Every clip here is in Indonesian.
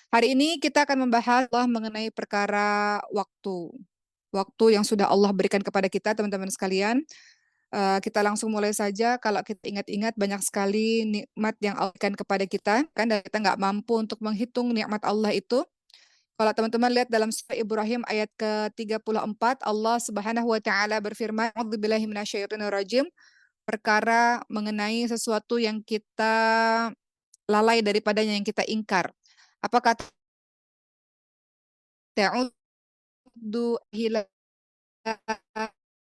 Hari ini kita akan membahas mengenai perkara waktu. Waktu yang sudah Allah berikan kepada kita, teman-teman sekalian. Kita langsung mulai saja. Kalau kita ingat-ingat, banyak sekali nikmat yang Allah berikan kepada kita, kan? Dan kita nggak mampu untuk menghitung nikmat Allah itu. Kalau teman-teman lihat dalam surah Ibrahim ayat ke-34, Allah Subhanahu wa taala berfirman, "A'udzubillahi minasyaitonirrajim," perkara mengenai sesuatu yang kita lalai daripadanya, yang kita ingkar. Apa kata ta'uddu ila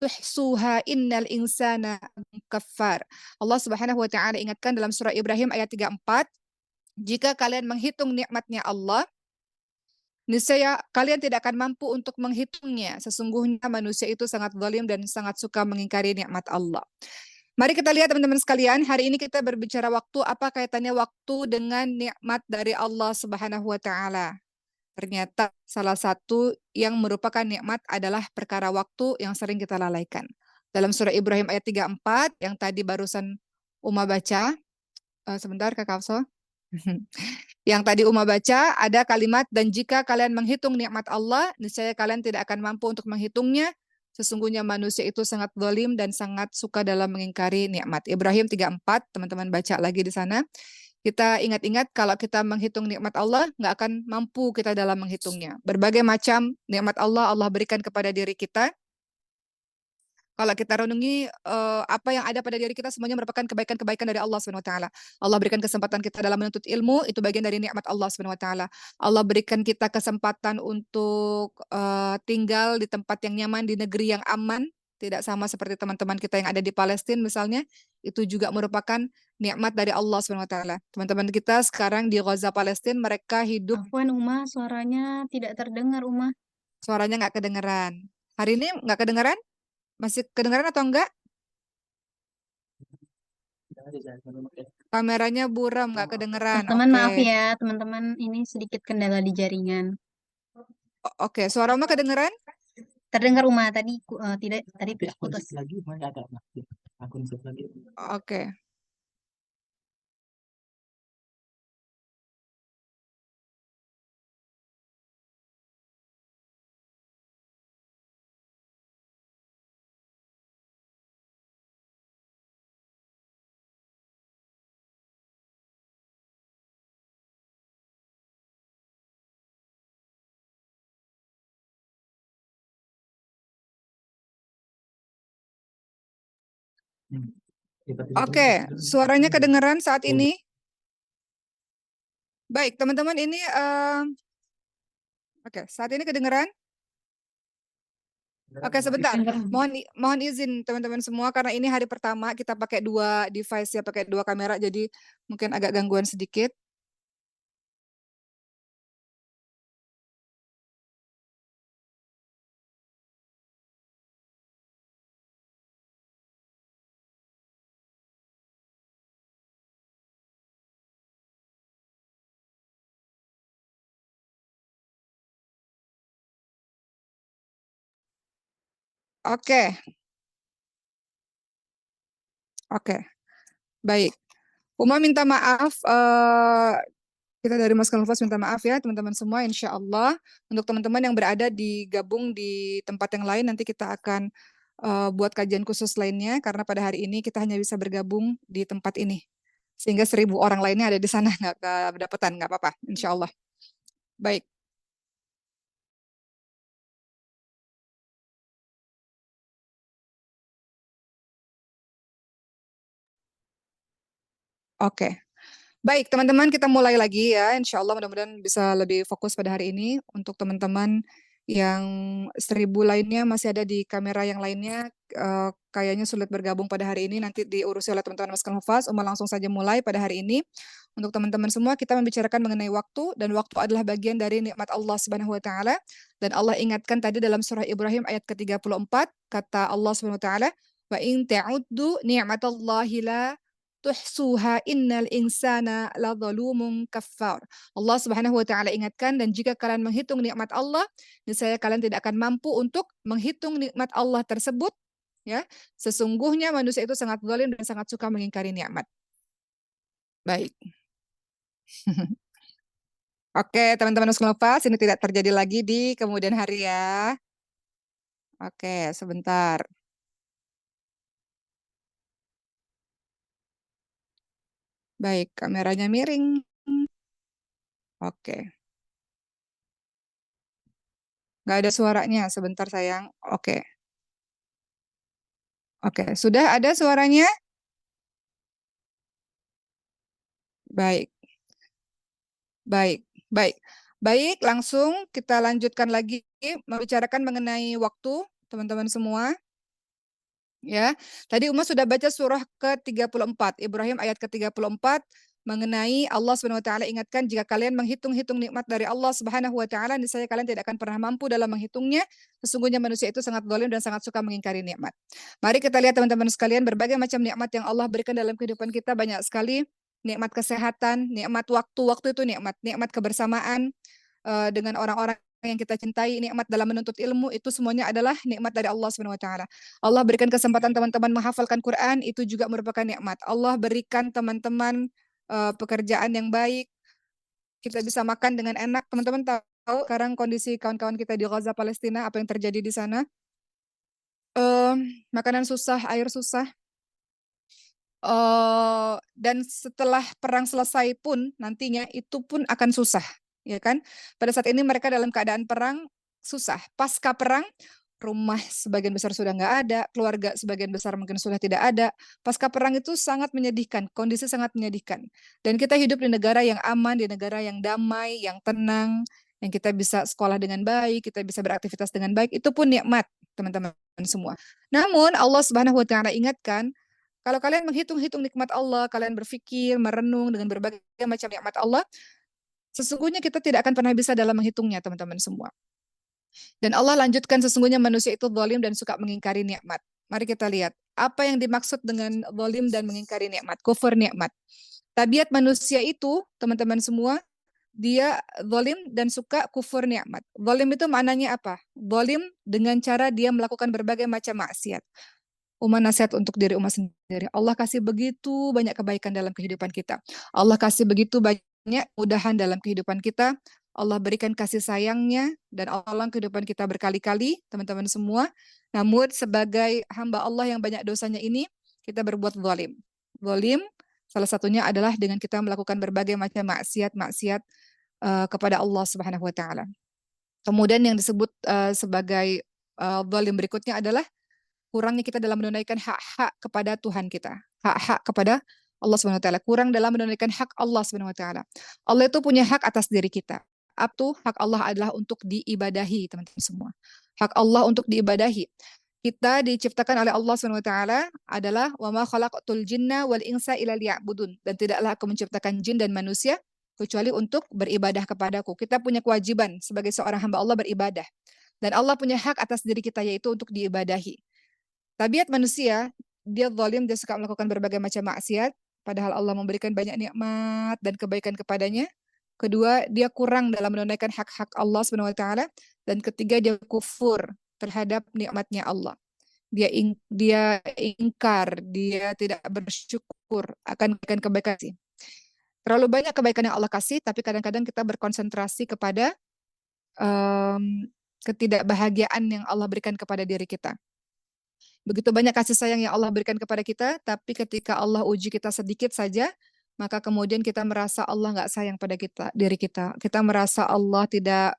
tuhsuha innal insana kafar. Allah Subhanahu wa taala ingatkan dalam surah Ibrahim ayat 34, jika kalian menghitung nikmatnya Allah, niscaya kalian tidak akan mampu untuk menghitungnya. Sesungguhnya manusia itu sangat zalim dan sangat suka mengingkari nikmat Allah. Mari kita lihat teman-teman sekalian, hari ini kita berbicara waktu, apa kaitannya waktu dengan nikmat dari Allah Subhanahu wa taala. Ternyata salah satu yang merupakan nikmat adalah perkara waktu yang sering kita lalaikan. Dalam surah Ibrahim ayat 34 yang tadi barusan Uma baca, sebentar Kak Kafso. Yang tadi Uma baca ada kalimat, dan jika kalian menghitung nikmat Allah, niscaya kalian tidak akan mampu untuk menghitungnya. Sesungguhnya manusia itu sangat zalim dan sangat suka dalam mengingkari nikmat. Ibrahim 34, teman-teman baca lagi di sana. Kita ingat-ingat kalau kita menghitung nikmat Allah, nggak akan mampu kita dalam menghitungnya. Berbagai macam nikmat Allah berikan kepada diri kita. Kalau kita renungi apa yang ada pada diri kita, semuanya merupakan kebaikan-kebaikan dari Allah Subhanahu wa taala. Allah berikan kesempatan kita dalam menuntut ilmu, itu bagian dari nikmat Allah Subhanahu wa taala. Allah berikan kita kesempatan untuk tinggal di tempat yang nyaman, di negeri yang aman, tidak sama seperti teman-teman kita yang ada di Palestina misalnya, itu juga merupakan nikmat dari Allah Subhanahu wa taala. Teman-teman kita sekarang di Gaza Palestina, mereka hidup, Afwan Uma, suaranya tidak terdengar Uma. suaranya nggak kedengeran. Hari ini nggak kedengeran? Masih kedengeran atau enggak? Kameranya buram, nggak kedengeran. Teman-teman Oke. maaf ya, teman-teman ini sedikit kendala di jaringan. Oke, suara Uma kedengeran? Terdengar Uma tadi tidak tadi putus. Oke. Oke, suaranya kedengeran saat ini? Baik, teman-teman ini oke, saat ini kedengeran? Oke, sebentar. Terdengar. Mohon izin teman-teman semua karena ini hari pertama kita pakai dua device ya, pakai dua kamera, jadi mungkin agak gangguan sedikit. Oke, oke. Baik. Uma minta maaf, kita dari Mas Kanvas minta maaf ya teman-teman semua, insya Allah. Untuk teman-teman yang berada gabung di tempat yang lain, nanti kita akan buat kajian khusus lainnya, karena pada hari ini kita hanya bisa bergabung di tempat ini. Sehingga 1.000 orang lainnya ada di sana, nggak kedapatan, nggak apa-apa, insya Allah. Baik. Oke. Baik, teman-teman, kita mulai lagi ya. Insya Allah mudah-mudahan bisa lebih fokus pada hari ini. Untuk teman-teman yang 1.000 lainnya masih ada di kamera yang lainnya, kayaknya sulit bergabung pada hari ini. Nanti diurusi oleh teman-teman Mas Kanvas. Uma langsung saja mulai pada hari ini. Untuk teman-teman semua, kita membicarakan mengenai waktu, dan waktu adalah bagian dari nikmat Allah Subhanahu wa taala. Dan Allah ingatkan tadi dalam surah Ibrahim ayat ke-34, kata Allah Subhanahu wa taala, "Wa in ta'uddu ni'matallahi la tuhsuha innal insana ladzalumun kafar." Allah Subhanahu wa taala ingatkan, dan jika kalian menghitung nikmat Allah, niscaya kalian tidak akan mampu untuk menghitung nikmat Allah tersebut, ya. Sesungguhnya manusia itu sangat zalim dan sangat suka mengingkari nikmat. Baik. Oke, teman-teman Muslimafas, ini tidak terjadi lagi di kemudian hari ya. Oke, sebentar. Baik, kameranya miring. Oke, nggak ada suaranya. Sebentar sayang. Oke, oke. Sudah ada suaranya? Baik, baik, baik. Baik, langsung kita lanjutkan lagi membicarakan mengenai waktu, teman-teman semua. Ya, tadi Uma sudah baca surah ke-34, Ibrahim ayat ke-34 mengenai Allah Subhanahu wa taala ingatkan jika kalian menghitung-hitung nikmat dari Allah Subhanahu wa taala niscaya kalian tidak akan pernah mampu dalam menghitungnya. Sesungguhnya manusia itu sangat zalim dan sangat suka mengingkari nikmat. Mari kita lihat teman-teman sekalian berbagai macam nikmat yang Allah berikan dalam kehidupan kita banyak sekali. Nikmat kesehatan, nikmat waktu, waktu itu nikmat, nikmat kebersamaan dengan orang-orang yang kita cintai, nikmat dalam menuntut ilmu, itu semuanya adalah nikmat dari Allah Subhanahu wa taala. Allah berikan kesempatan teman-teman menghafalkan Quran, itu juga merupakan nikmat. Allah berikan teman-teman pekerjaan yang baik, kita bisa makan dengan enak. Teman-teman tahu sekarang kondisi kawan-kawan kita di Gaza Palestina, apa yang terjadi di sana? Eh, Makanan susah, air susah. Dan setelah perang selesai pun nantinya itu pun akan susah, ya kan? Pada saat ini mereka dalam keadaan perang susah. Pasca perang rumah sebagian besar sudah nggak ada, keluarga sebagian besar mungkin sudah tidak ada. Pasca perang itu sangat menyedihkan, kondisi sangat menyedihkan. Dan kita hidup di negara yang aman, di negara yang damai, yang tenang, yang kita bisa sekolah dengan baik, kita bisa beraktivitas dengan baik, itu pun nikmat, teman-teman semua. Namun Allah Subhanahu wa taala ingatkan kalau kalian menghitung-hitung nikmat Allah, kalian berpikir, merenung dengan berbagai macam nikmat Allah, sesungguhnya kita tidak akan pernah bisa dalam menghitungnya, teman-teman semua. Dan Allah lanjutkan sesungguhnya manusia itu zalim dan suka mengingkari nikmat. Mari kita lihat apa yang dimaksud dengan zalim dan mengingkari nikmat, kufur nikmat. Tabiat manusia itu, teman-teman semua, dia zalim dan suka kufur nikmat. Zalim itu maknanya apa? Zalim dengan cara dia melakukan berbagai macam maksiat. Uma nasihat untuk diri Uma sendiri. Allah kasih begitu banyak kebaikan dalam kehidupan kita. Allah kasih begitu banyak mudahan dalam kehidupan kita. Allah berikan kasih sayangnya dan Allah kehidupan kita berkali-kali, teman-teman semua. Namun sebagai hamba Allah yang banyak dosanya ini, kita berbuat zalim. Zalim salah satunya adalah dengan kita melakukan berbagai macam maksiat-maksiat kepada Allah Subhanahu wa taala. Kemudian yang disebut sebagai zalim berikutnya adalah kurangnya kita dalam menunaikan hak-hak kepada Tuhan kita, hak-hak kepada Allah Subhanahu wa taala, kurang dalam menunaikan hak Allah Subhanahu wa taala. Allah itu punya hak atas diri kita. Apa hak Allah adalah untuk diibadahi, teman-teman semua. Hak Allah untuk diibadahi. Kita diciptakan oleh Allah Subhanahu wa taala adalah wa ma khalaqatul jinna wal insa illa liya'budun, dan tidaklah aku menciptakan jin dan manusia kecuali untuk beribadah kepadaku. Kita punya kewajiban sebagai seorang hamba Allah beribadah. Dan Allah punya hak atas diri kita yaitu untuk diibadahi. Tabiat manusia, dia zalim, dia suka melakukan berbagai macam maksiat, padahal Allah memberikan banyak nikmat dan kebaikan kepadanya. Kedua, dia kurang dalam menunaikan hak-hak Allah Subhanahu wa taala, dan ketiga dia kufur terhadap nikmatnya Allah. Dia ingkar, dia tidak bersyukur akan kebaikan sih. Terlalu banyak kebaikan yang Allah kasih, tapi kadang-kadang kita berkonsentrasi kepada ketidakbahagiaan yang Allah berikan kepada diri kita. Begitu banyak kasih sayang yang Allah berikan kepada kita, tapi ketika Allah uji kita sedikit saja, maka kemudian kita merasa Allah nggak sayang pada kita, diri kita. Kita merasa Allah tidak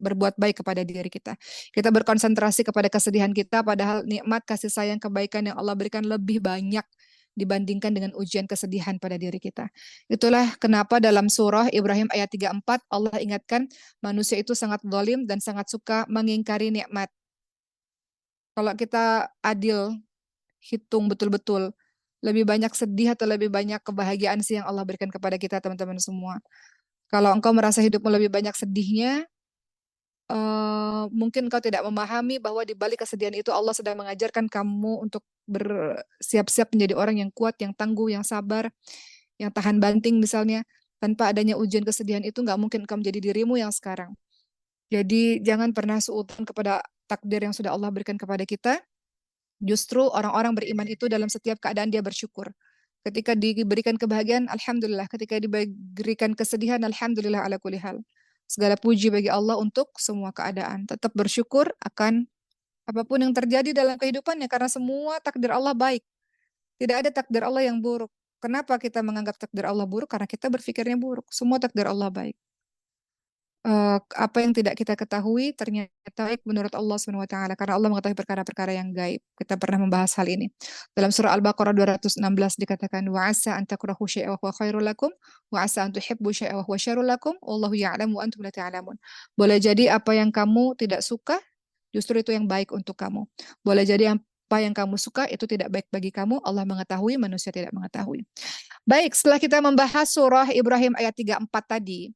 berbuat baik kepada diri kita. Kita berkonsentrasi kepada kesedihan kita, padahal nikmat kasih sayang kebaikan yang Allah berikan lebih banyak dibandingkan dengan ujian kesedihan pada diri kita. Itulah kenapa dalam surah Ibrahim ayat 34 Allah ingatkan manusia itu sangat zalim dan sangat suka mengingkari nikmat. Kalau kita adil, hitung betul-betul, lebih banyak sedih atau lebih banyak kebahagiaan sih yang Allah berikan kepada kita, teman-teman semua. Kalau engkau merasa hidupmu lebih banyak sedihnya, mungkin engkau tidak memahami bahwa di balik kesedihan itu Allah sedang mengajarkan kamu untuk bersiap-siap menjadi orang yang kuat, yang tangguh, yang sabar, yang tahan banting misalnya. Tanpa adanya ujian kesedihan itu nggak mungkin engkau menjadi dirimu yang sekarang. Jadi jangan pernah suudzon kepada takdir yang sudah Allah berikan kepada kita. Justru orang-orang beriman itu dalam setiap keadaan dia bersyukur. Ketika diberikan kebahagiaan, alhamdulillah. Ketika diberikan kesedihan, alhamdulillah ala kulli hal. Segala puji bagi Allah untuk semua keadaan. Tetap bersyukur akan apapun yang terjadi dalam kehidupannya karena semua takdir Allah baik. Tidak ada takdir Allah yang buruk. Kenapa kita menganggap takdir Allah buruk? Karena kita berpikirnya buruk. Semua takdir Allah baik. Apa yang tidak kita ketahui ternyata baik menurut Allah Subhanahu wa taala karena Allah mengetahui perkara-perkara yang gaib. Kita pernah membahas hal ini. Dalam surah Al-Baqarah 216 dikatakan wa asa an takrahu syai'an wa huwa khairul lakum wa asa an tuhibbu syai'an wa huwa syarrul lakum wallahu ya'lamu wa antum la ta'lamun. Boleh jadi apa yang kamu tidak suka justru itu yang baik untuk kamu. Boleh jadi apa yang kamu suka itu tidak baik bagi kamu, Allah mengetahui, manusia tidak mengetahui. Baik, setelah kita membahas surah Ibrahim ayat 34 tadi,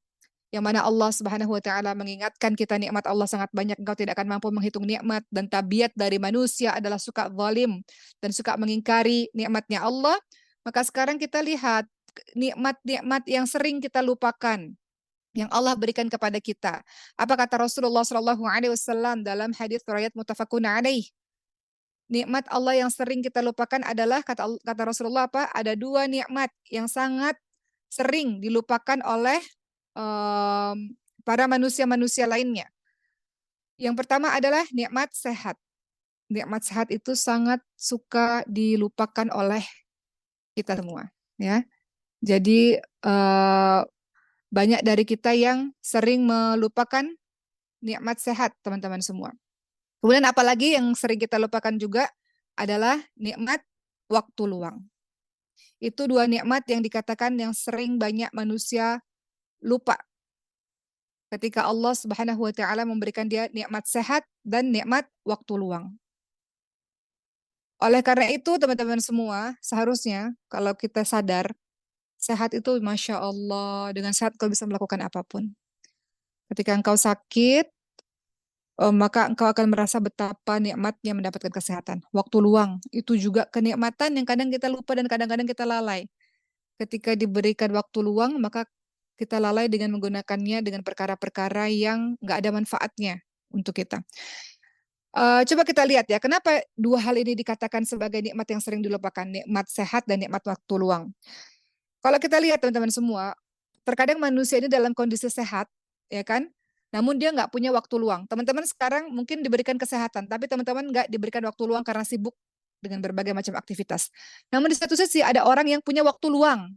yang mana Allah Subhanahu wa taala mengingatkan kita nikmat Allah sangat banyak, engkau tidak akan mampu menghitung nikmat, dan tabiat dari manusia adalah suka zalim dan suka mengingkari nikmatnya Allah. Maka sekarang kita lihat nikmat-nikmat yang sering kita lupakan yang Allah berikan kepada kita. Apa kata Rasulullah Shallallahu alaihi wasallam dalam hadis riwayat muttafaqun alaih? Nikmat Allah yang sering kita lupakan adalah kata Rasulullah apa? Ada dua nikmat yang sangat sering dilupakan oleh para manusia-manusia lainnya. Yang pertama adalah nikmat sehat. Nikmat sehat itu sangat suka dilupakan oleh kita semua, ya. Jadi banyak dari kita yang sering melupakan nikmat sehat, teman-teman semua. Kemudian apalagi yang sering kita lupakan juga adalah nikmat waktu luang. Itu dua nikmat yang dikatakan yang sering banyak manusia lupa ketika Allah Subhanahu wa taala memberikan dia nikmat sehat dan nikmat waktu luang. Oleh karena itu, teman-teman semua, seharusnya kalau kita sadar, sehat itu Masya Allah, dengan sehat kau bisa melakukan apapun. Ketika engkau sakit, maka engkau akan merasa betapa nikmatnya mendapatkan kesehatan. Waktu luang, itu juga kenikmatan yang kadang kita lupa dan kadang-kadang kita lalai. Ketika diberikan waktu luang, maka kita lalai dengan menggunakannya dengan perkara-perkara yang nggak ada manfaatnya untuk kita. Coba kita lihat ya, kenapa dua hal ini dikatakan sebagai nikmat yang sering dilupakan, nikmat sehat dan nikmat waktu luang. Kalau kita lihat teman-teman semua, terkadang manusia ini dalam kondisi sehat, ya kan? Namun dia nggak punya waktu luang. Teman-teman sekarang mungkin diberikan kesehatan, tapi teman-teman nggak diberikan waktu luang karena sibuk dengan berbagai macam aktivitas. Namun di satu sisi ada orang yang punya waktu luang,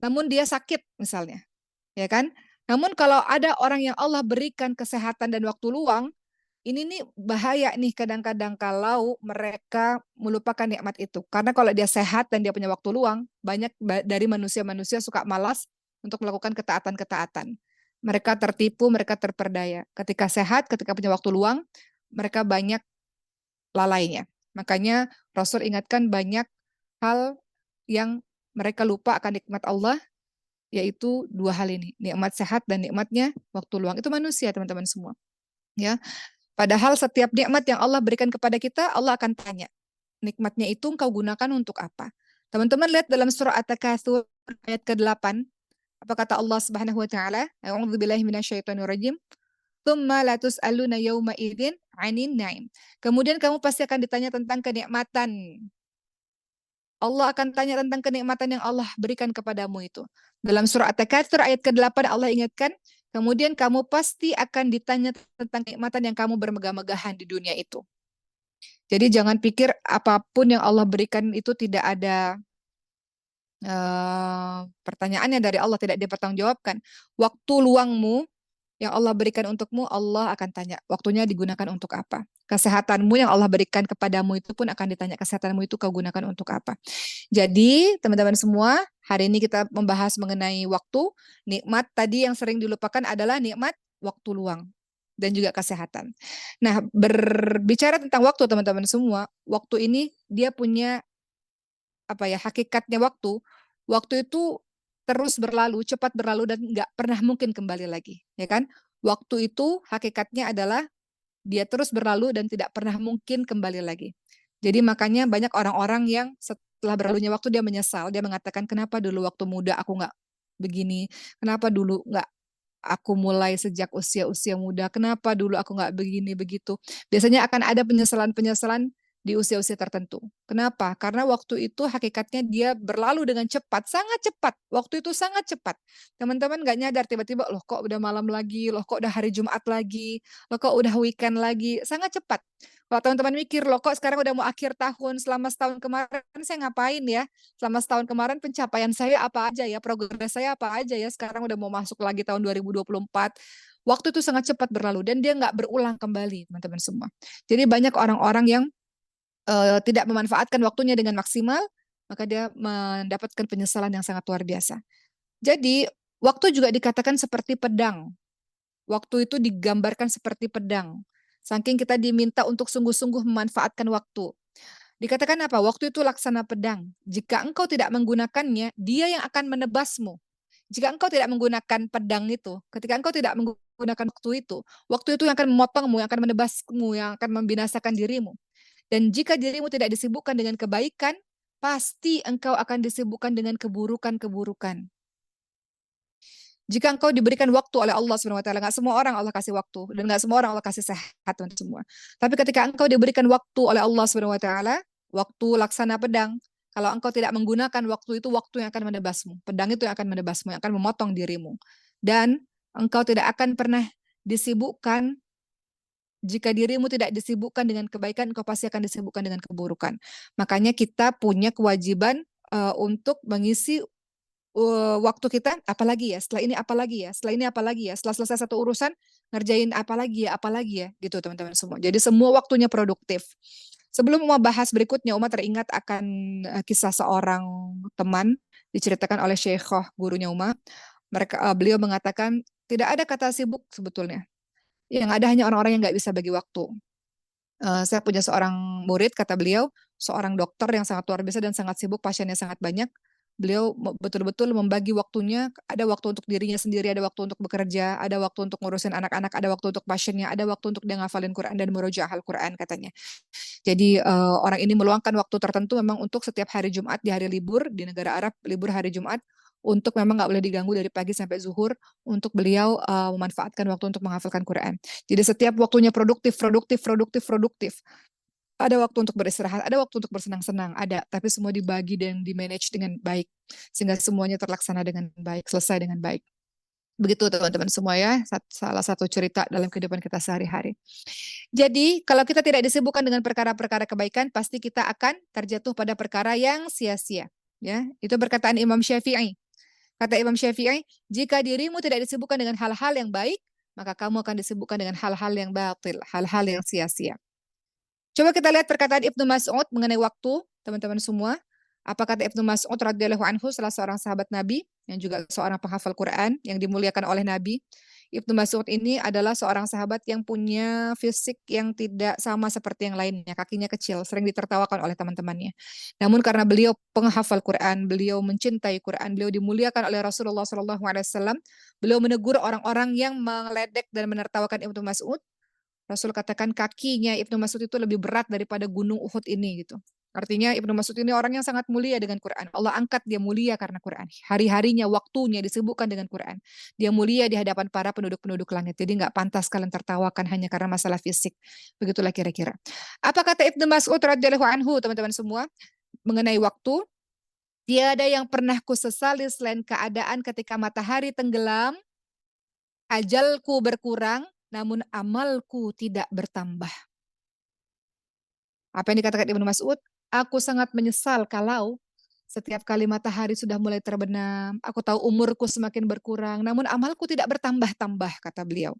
namun dia sakit misalnya, ya kan? Namun kalau ada orang yang Allah berikan kesehatan dan waktu luang, ini nih bahaya nih kadang-kadang kalau mereka melupakan nikmat itu. Karena kalau dia sehat dan dia punya waktu luang, banyak dari manusia-manusia suka malas untuk melakukan ketaatan-ketaatan. Mereka tertipu, mereka terperdaya. Ketika sehat, ketika punya waktu luang, mereka banyak lalainya. Makanya Rasul ingatkan banyak hal yang mereka lupa akan nikmat Allah, yaitu dua hal ini, nikmat sehat dan nikmatnya waktu luang. Itu manusia, teman-teman semua. Ya, padahal setiap nikmat yang Allah berikan kepada kita, Allah akan tanya, nikmatnya itu engkau gunakan untuk apa? Teman-teman lihat dalam surah At-Takatsur ayat ke-8, apa kata Allah Subhanahu wa taala? A'udzubillahi minasyaitonirrajim. Tsumma la tus'aluna yauma idzin 'anin na'im. Kemudian kamu pasti akan ditanya tentang kenikmatan. Allah akan tanya tentang kenikmatan yang Allah berikan kepadamu itu. Dalam surah At-Takatsur ayat ke-8 Allah ingatkan, kemudian kamu pasti akan ditanya tentang kenikmatan yang kamu bermegah-megahan di dunia itu. Jadi jangan pikir apapun yang Allah berikan itu tidak ada pertanyaannya dari Allah, tidak dipertanggungjawabkan. Waktu luangmu yang Allah berikan untukmu, Allah akan tanya, waktunya digunakan untuk apa? Kesehatanmu yang Allah berikan kepadamu itu pun akan ditanya, kesehatanmu itu kau gunakan untuk apa? Jadi, teman-teman semua, hari ini kita membahas mengenai waktu. Nikmat tadi yang sering dilupakan adalah nikmat waktu luang dan juga kesehatan. Nah, berbicara tentang waktu, teman-teman semua, waktu ini dia punya apa ya, hakikatnya waktu. Waktu itu terus berlalu, cepat berlalu dan nggak pernah mungkin kembali lagi, ya kan? Waktu itu hakikatnya adalah dia terus berlalu dan tidak pernah mungkin kembali lagi. Jadi makanya banyak orang-orang yang setelah berlalunya waktu dia menyesal, dia mengatakan kenapa dulu waktu muda aku nggak begini, kenapa dulu nggak aku mulai sejak usia-usia muda, kenapa dulu aku nggak begini begitu. Biasanya akan ada penyesalan-penyesalan di usia-usia tertentu. Kenapa? Karena waktu itu hakikatnya dia berlalu dengan cepat, sangat cepat. Waktu itu sangat cepat. Teman-teman nggak nyadar tiba-tiba, loh kok udah malam lagi, loh kok udah hari Jumat lagi, loh kok udah weekend lagi, sangat cepat. Kalau teman-teman mikir, loh kok sekarang udah mau akhir tahun, selama setahun kemarin saya ngapain ya? Selama setahun kemarin pencapaian saya apa aja ya, progres saya apa aja ya, sekarang udah mau masuk lagi tahun 2024. Waktu itu sangat cepat berlalu dan dia nggak berulang kembali, teman-teman semua. Jadi banyak orang-orang yang tidak memanfaatkan waktunya dengan maksimal, maka dia mendapatkan penyesalan yang sangat luar biasa. Jadi, waktu juga dikatakan seperti pedang. Waktu itu digambarkan seperti pedang. Saking kita diminta untuk sungguh-sungguh memanfaatkan waktu. Dikatakan apa? Waktu itu laksana pedang. Jika engkau tidak menggunakannya, dia yang akan menebasmu. Jika engkau tidak menggunakan pedang itu, ketika engkau tidak menggunakan waktu itu yang akan memotongmu, yang akan menebasmu, yang akan membinasakan dirimu. Dan jika dirimu tidak disibukkan dengan kebaikan, pasti engkau akan disibukkan dengan keburukan-keburukan. Jika engkau diberikan waktu oleh Allah Subhanahu wa taala, enggak semua orang Allah kasih waktu dan enggak semua orang Allah kasih sehat untuk semua. Tapi ketika engkau diberikan waktu oleh Allah Subhanahu wa taala, waktu laksana pedang, kalau engkau tidak menggunakan waktu itu, waktu yang akan menebasmu. Pedang itu yang akan menebasmu, yang akan memotong dirimu. Dan engkau tidak akan pernah disibukkan. Jika dirimu tidak disibukkan dengan kebaikan, engkau pasti akan disibukkan dengan keburukan. Makanya kita punya kewajiban untuk mengisi waktu kita, apalagi ya, setelah ini apalagi ya, setelah ini apalagi ya, setelah selesai satu urusan, ngerjain apalagi ya, gitu teman-teman semua. Jadi semua waktunya produktif. Sebelum Uma bahas berikutnya, Uma teringat akan kisah seorang teman diceritakan oleh Syekhah, gurunya Uma. Beliau mengatakan tidak ada kata sibuk sebetulnya. Yang ada hanya orang-orang yang nggak bisa bagi waktu. Saya punya seorang murid, kata beliau, seorang dokter yang sangat luar biasa dan sangat sibuk, pasiennya sangat banyak. Beliau betul-betul membagi waktunya, ada waktu untuk dirinya sendiri, ada waktu untuk bekerja, ada waktu untuk ngurusin anak-anak, ada waktu untuk pasiennya, ada waktu untuk dia ngafalin Quran dan murojaah Al-Quran katanya. Jadi orang ini meluangkan waktu tertentu memang untuk setiap hari Jumat di hari libur di negara Arab, libur hari Jumat, untuk memang nggak boleh diganggu dari pagi sampai zuhur, untuk beliau memanfaatkan waktu untuk menghafalkan Quran. Jadi setiap waktunya produktif. Ada waktu untuk beristirahat, ada waktu untuk bersenang-senang, ada, tapi semua dibagi dan di-manage dengan baik, sehingga semuanya terlaksana dengan baik, selesai dengan baik. Begitu teman-teman semua ya, salah satu cerita dalam kehidupan kita sehari-hari. Jadi, kalau kita tidak disibukkan dengan perkara-perkara kebaikan, pasti kita akan terjatuh pada perkara yang sia-sia. Ya, itu perkataan Imam Syafi'i. Kata Imam Syafi'i, jika dirimu tidak disibukkan dengan hal-hal yang baik, maka kamu akan disibukkan dengan hal-hal yang batil, hal-hal yang sia-sia. Coba kita lihat perkataan Ibnu Mas'ud mengenai waktu, teman-teman semua. Apa kata Ibnu Mas'ud radhiyallahu anhu, salah seorang sahabat Nabi yang juga seorang penghafal Quran yang dimuliakan oleh Nabi. Ibnu Mas'ud ini adalah seorang sahabat yang punya fisik yang tidak sama seperti yang lainnya, kakinya kecil, sering ditertawakan oleh teman-temannya. Namun karena beliau penghafal Quran, beliau mencintai Quran, beliau dimuliakan oleh Rasulullah SAW, beliau menegur orang-orang yang meledek dan menertawakan Ibnu Mas'ud. Rasul katakan kakinya Ibnu Mas'ud itu lebih berat daripada gunung Uhud ini gitu. Artinya Ibnu Mas'ud ini orang yang sangat mulia dengan Quran. Allah angkat dia mulia karena Quran. Hari-harinya, waktunya disibukkan dengan Quran. Dia mulia di hadapan para penduduk-penduduk langit. Jadi nggak pantas kalian tertawakan hanya karena masalah fisik. Begitulah kira-kira. Apa kata Ibnu Mas'ud radhiyallahu anhu, teman-teman semua, mengenai waktu? Tiada yang pernah kusesali selain keadaan ketika matahari tenggelam, ajalku berkurang, namun amalku tidak bertambah. Apa yang dikatakan Ibnu Mas'ud? Aku sangat menyesal kalau setiap kali matahari sudah mulai terbenam, aku tahu umurku semakin berkurang, namun amalku tidak bertambah-tambah, kata beliau.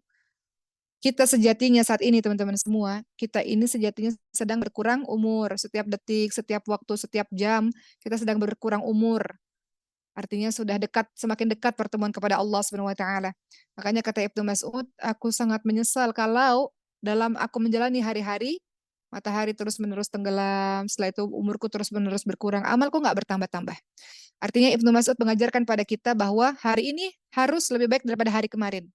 Kita sejatinya saat ini, teman-teman semua, kita ini sejatinya sedang berkurang umur. Setiap detik, setiap waktu, setiap jam, kita sedang berkurang umur. Artinya sudah dekat, semakin dekat pertemuan kepada Allah Subhanahu wa taala. Makanya kata Ibnu Mas'ud, aku sangat menyesal kalau dalam aku menjalani hari-hari, matahari terus-menerus tenggelam, setelah itu umurku terus-menerus berkurang, amalku nggak bertambah-tambah. Artinya Ibnu Mas'ud mengajarkan pada kita bahwa hari ini harus lebih baik daripada hari kemarin.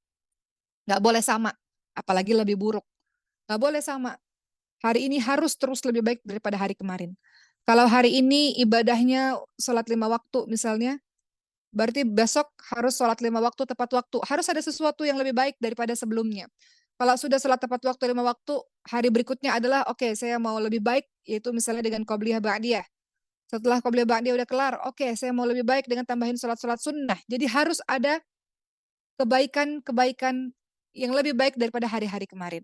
Nggak boleh sama, apalagi lebih buruk. Nggak boleh sama. Hari ini harus terus lebih baik daripada hari kemarin. Kalau hari ini ibadahnya sholat 5 waktu misalnya, berarti besok harus sholat 5 waktu tepat waktu. Harus ada sesuatu yang lebih baik daripada sebelumnya. Kalau sudah sholat tepat waktu 5 waktu, hari berikutnya adalah oke saya mau lebih baik, yaitu misalnya dengan qobliyah ba'diyah. Setelah qobliyah ba'diyah udah kelar, oke saya mau lebih baik dengan tambahin sholat-sholat sunnah. Jadi harus ada kebaikan-kebaikan yang lebih baik daripada hari-hari kemarin.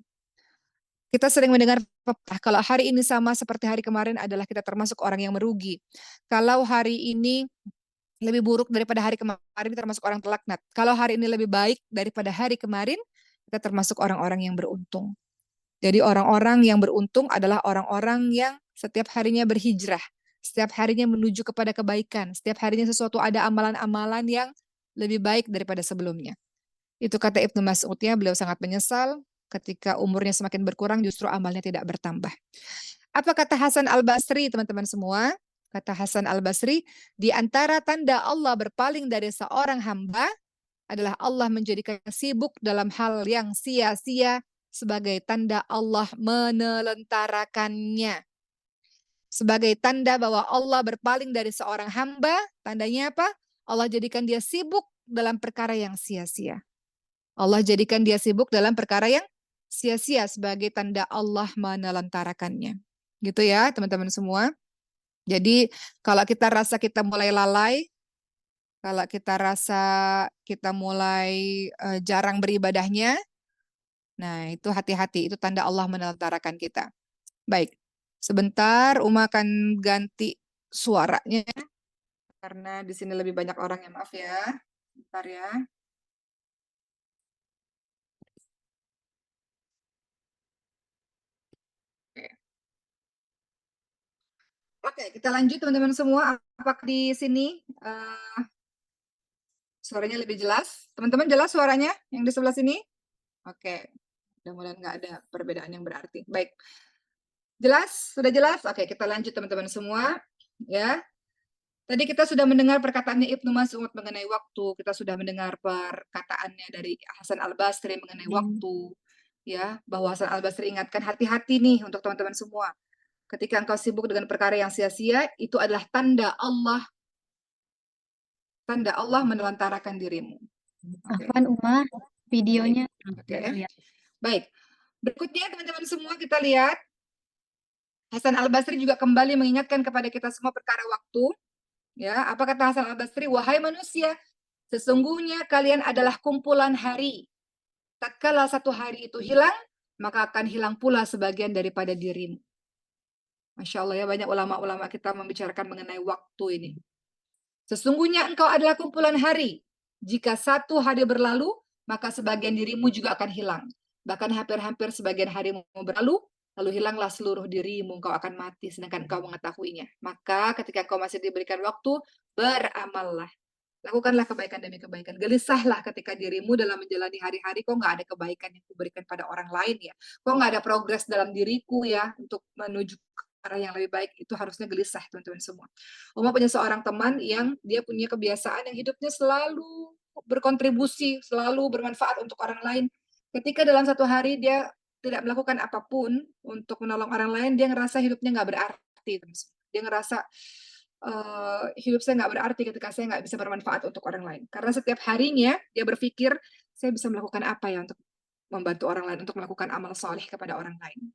Kita sering mendengar pepatah, kalau hari ini sama seperti hari kemarin adalah kita termasuk orang yang merugi. Kalau hari ini lebih buruk daripada hari kemarin, kita termasuk orang terlaknat. Kalau hari ini lebih baik daripada hari kemarin, kita termasuk orang-orang yang beruntung. Jadi orang-orang yang beruntung adalah orang-orang yang setiap harinya berhijrah, setiap harinya menuju kepada kebaikan, setiap harinya sesuatu ada amalan-amalan yang lebih baik daripada sebelumnya. Itu kata Ibnu Mas'udnya, beliau sangat menyesal ketika umurnya semakin berkurang justru amalnya tidak bertambah. Apa kata Hasan Al-Basri, teman-teman semua? Kata Hasan Al-Basri, di antara tanda Allah berpaling dari seorang hamba adalah Allah menjadikannya sibuk dalam hal yang sia-sia sebagai tanda Allah menelentarakannya. Sebagai tanda bahwa Allah berpaling dari seorang hamba, tandanya apa? Allah jadikan dia sibuk dalam perkara yang sia-sia. Allah jadikan dia sibuk dalam perkara yang sia-sia sebagai tanda Allah menelentarakannya. Gitu ya, teman-teman semua. Jadi, kalau kita rasa kita mulai lalai, kalau kita rasa kita mulai jarang beribadahnya, nah itu hati-hati, itu tanda Allah menelentarakan kita. Baik, sebentar Uma akan ganti suaranya karena di sini lebih banyak orang ya, maaf ya. Bentar ya. Oke. Oke, kita lanjut teman-teman semua. Apakah di sini suaranya lebih jelas? Teman-teman jelas suaranya yang di sebelah sini? Oke, mudah-mudahan nggak ada perbedaan yang berarti. Baik, jelas? Sudah jelas? Oke, kita lanjut teman-teman semua. Ya, tadi kita sudah mendengar perkataannya Ibnu Mas'ud mengenai waktu. Kita sudah mendengar perkataannya dari Hasan Al-Basri mengenai waktu. Ya, bahwa Hasan Al-Basri ingatkan hati-hati nih untuk teman-teman semua. Ketika engkau sibuk dengan perkara yang sia-sia, itu adalah tanda Allah menelantarkan dirimu. Oke. Afwan Uma, videonya Oke. tidak terlihat. Baik. Berikutnya teman-teman semua kita lihat Hasan Al-Basri juga kembali mengingatkan kepada kita semua perkara waktu. Ya, apa kata Hasan Al-Basri? Wahai manusia, sesungguhnya kalian adalah kumpulan hari. Tatkala satu hari itu hilang, maka akan hilang pula sebagian daripada dirimu. Masya Allah ya, banyak ulama-ulama kita membicarakan mengenai waktu ini. Sesungguhnya engkau adalah kumpulan hari. Jika satu hari berlalu, maka sebagian dirimu juga akan hilang. Bahkan hampir-hampir sebagian harimu berlalu, lalu hilanglah seluruh dirimu, engkau akan mati, sedangkan engkau mengetahuinya. Maka ketika engkau masih diberikan waktu, beramallah. Lakukanlah kebaikan demi kebaikan. Gelisahlah ketika dirimu dalam menjalani hari-hari, kok nggak ada kebaikan yang kuberikan pada orang lain ya. Kok nggak ada progres dalam diriku ya, untuk menuju ke arah yang lebih baik. Itu harusnya gelisah, teman-teman semua. Uma punya seorang teman yang dia punya kebiasaan yang hidupnya selalu berkontribusi, selalu bermanfaat untuk orang lain. Ketika dalam satu hari dia tidak melakukan apapun untuk menolong orang lain, dia ngerasa hidupnya nggak berarti. Dia ngerasa hidup saya nggak berarti ketika saya nggak bisa bermanfaat untuk orang lain. Karena setiap harinya dia berpikir, saya bisa melakukan apa ya untuk membantu orang lain, untuk melakukan amal soleh kepada orang lain.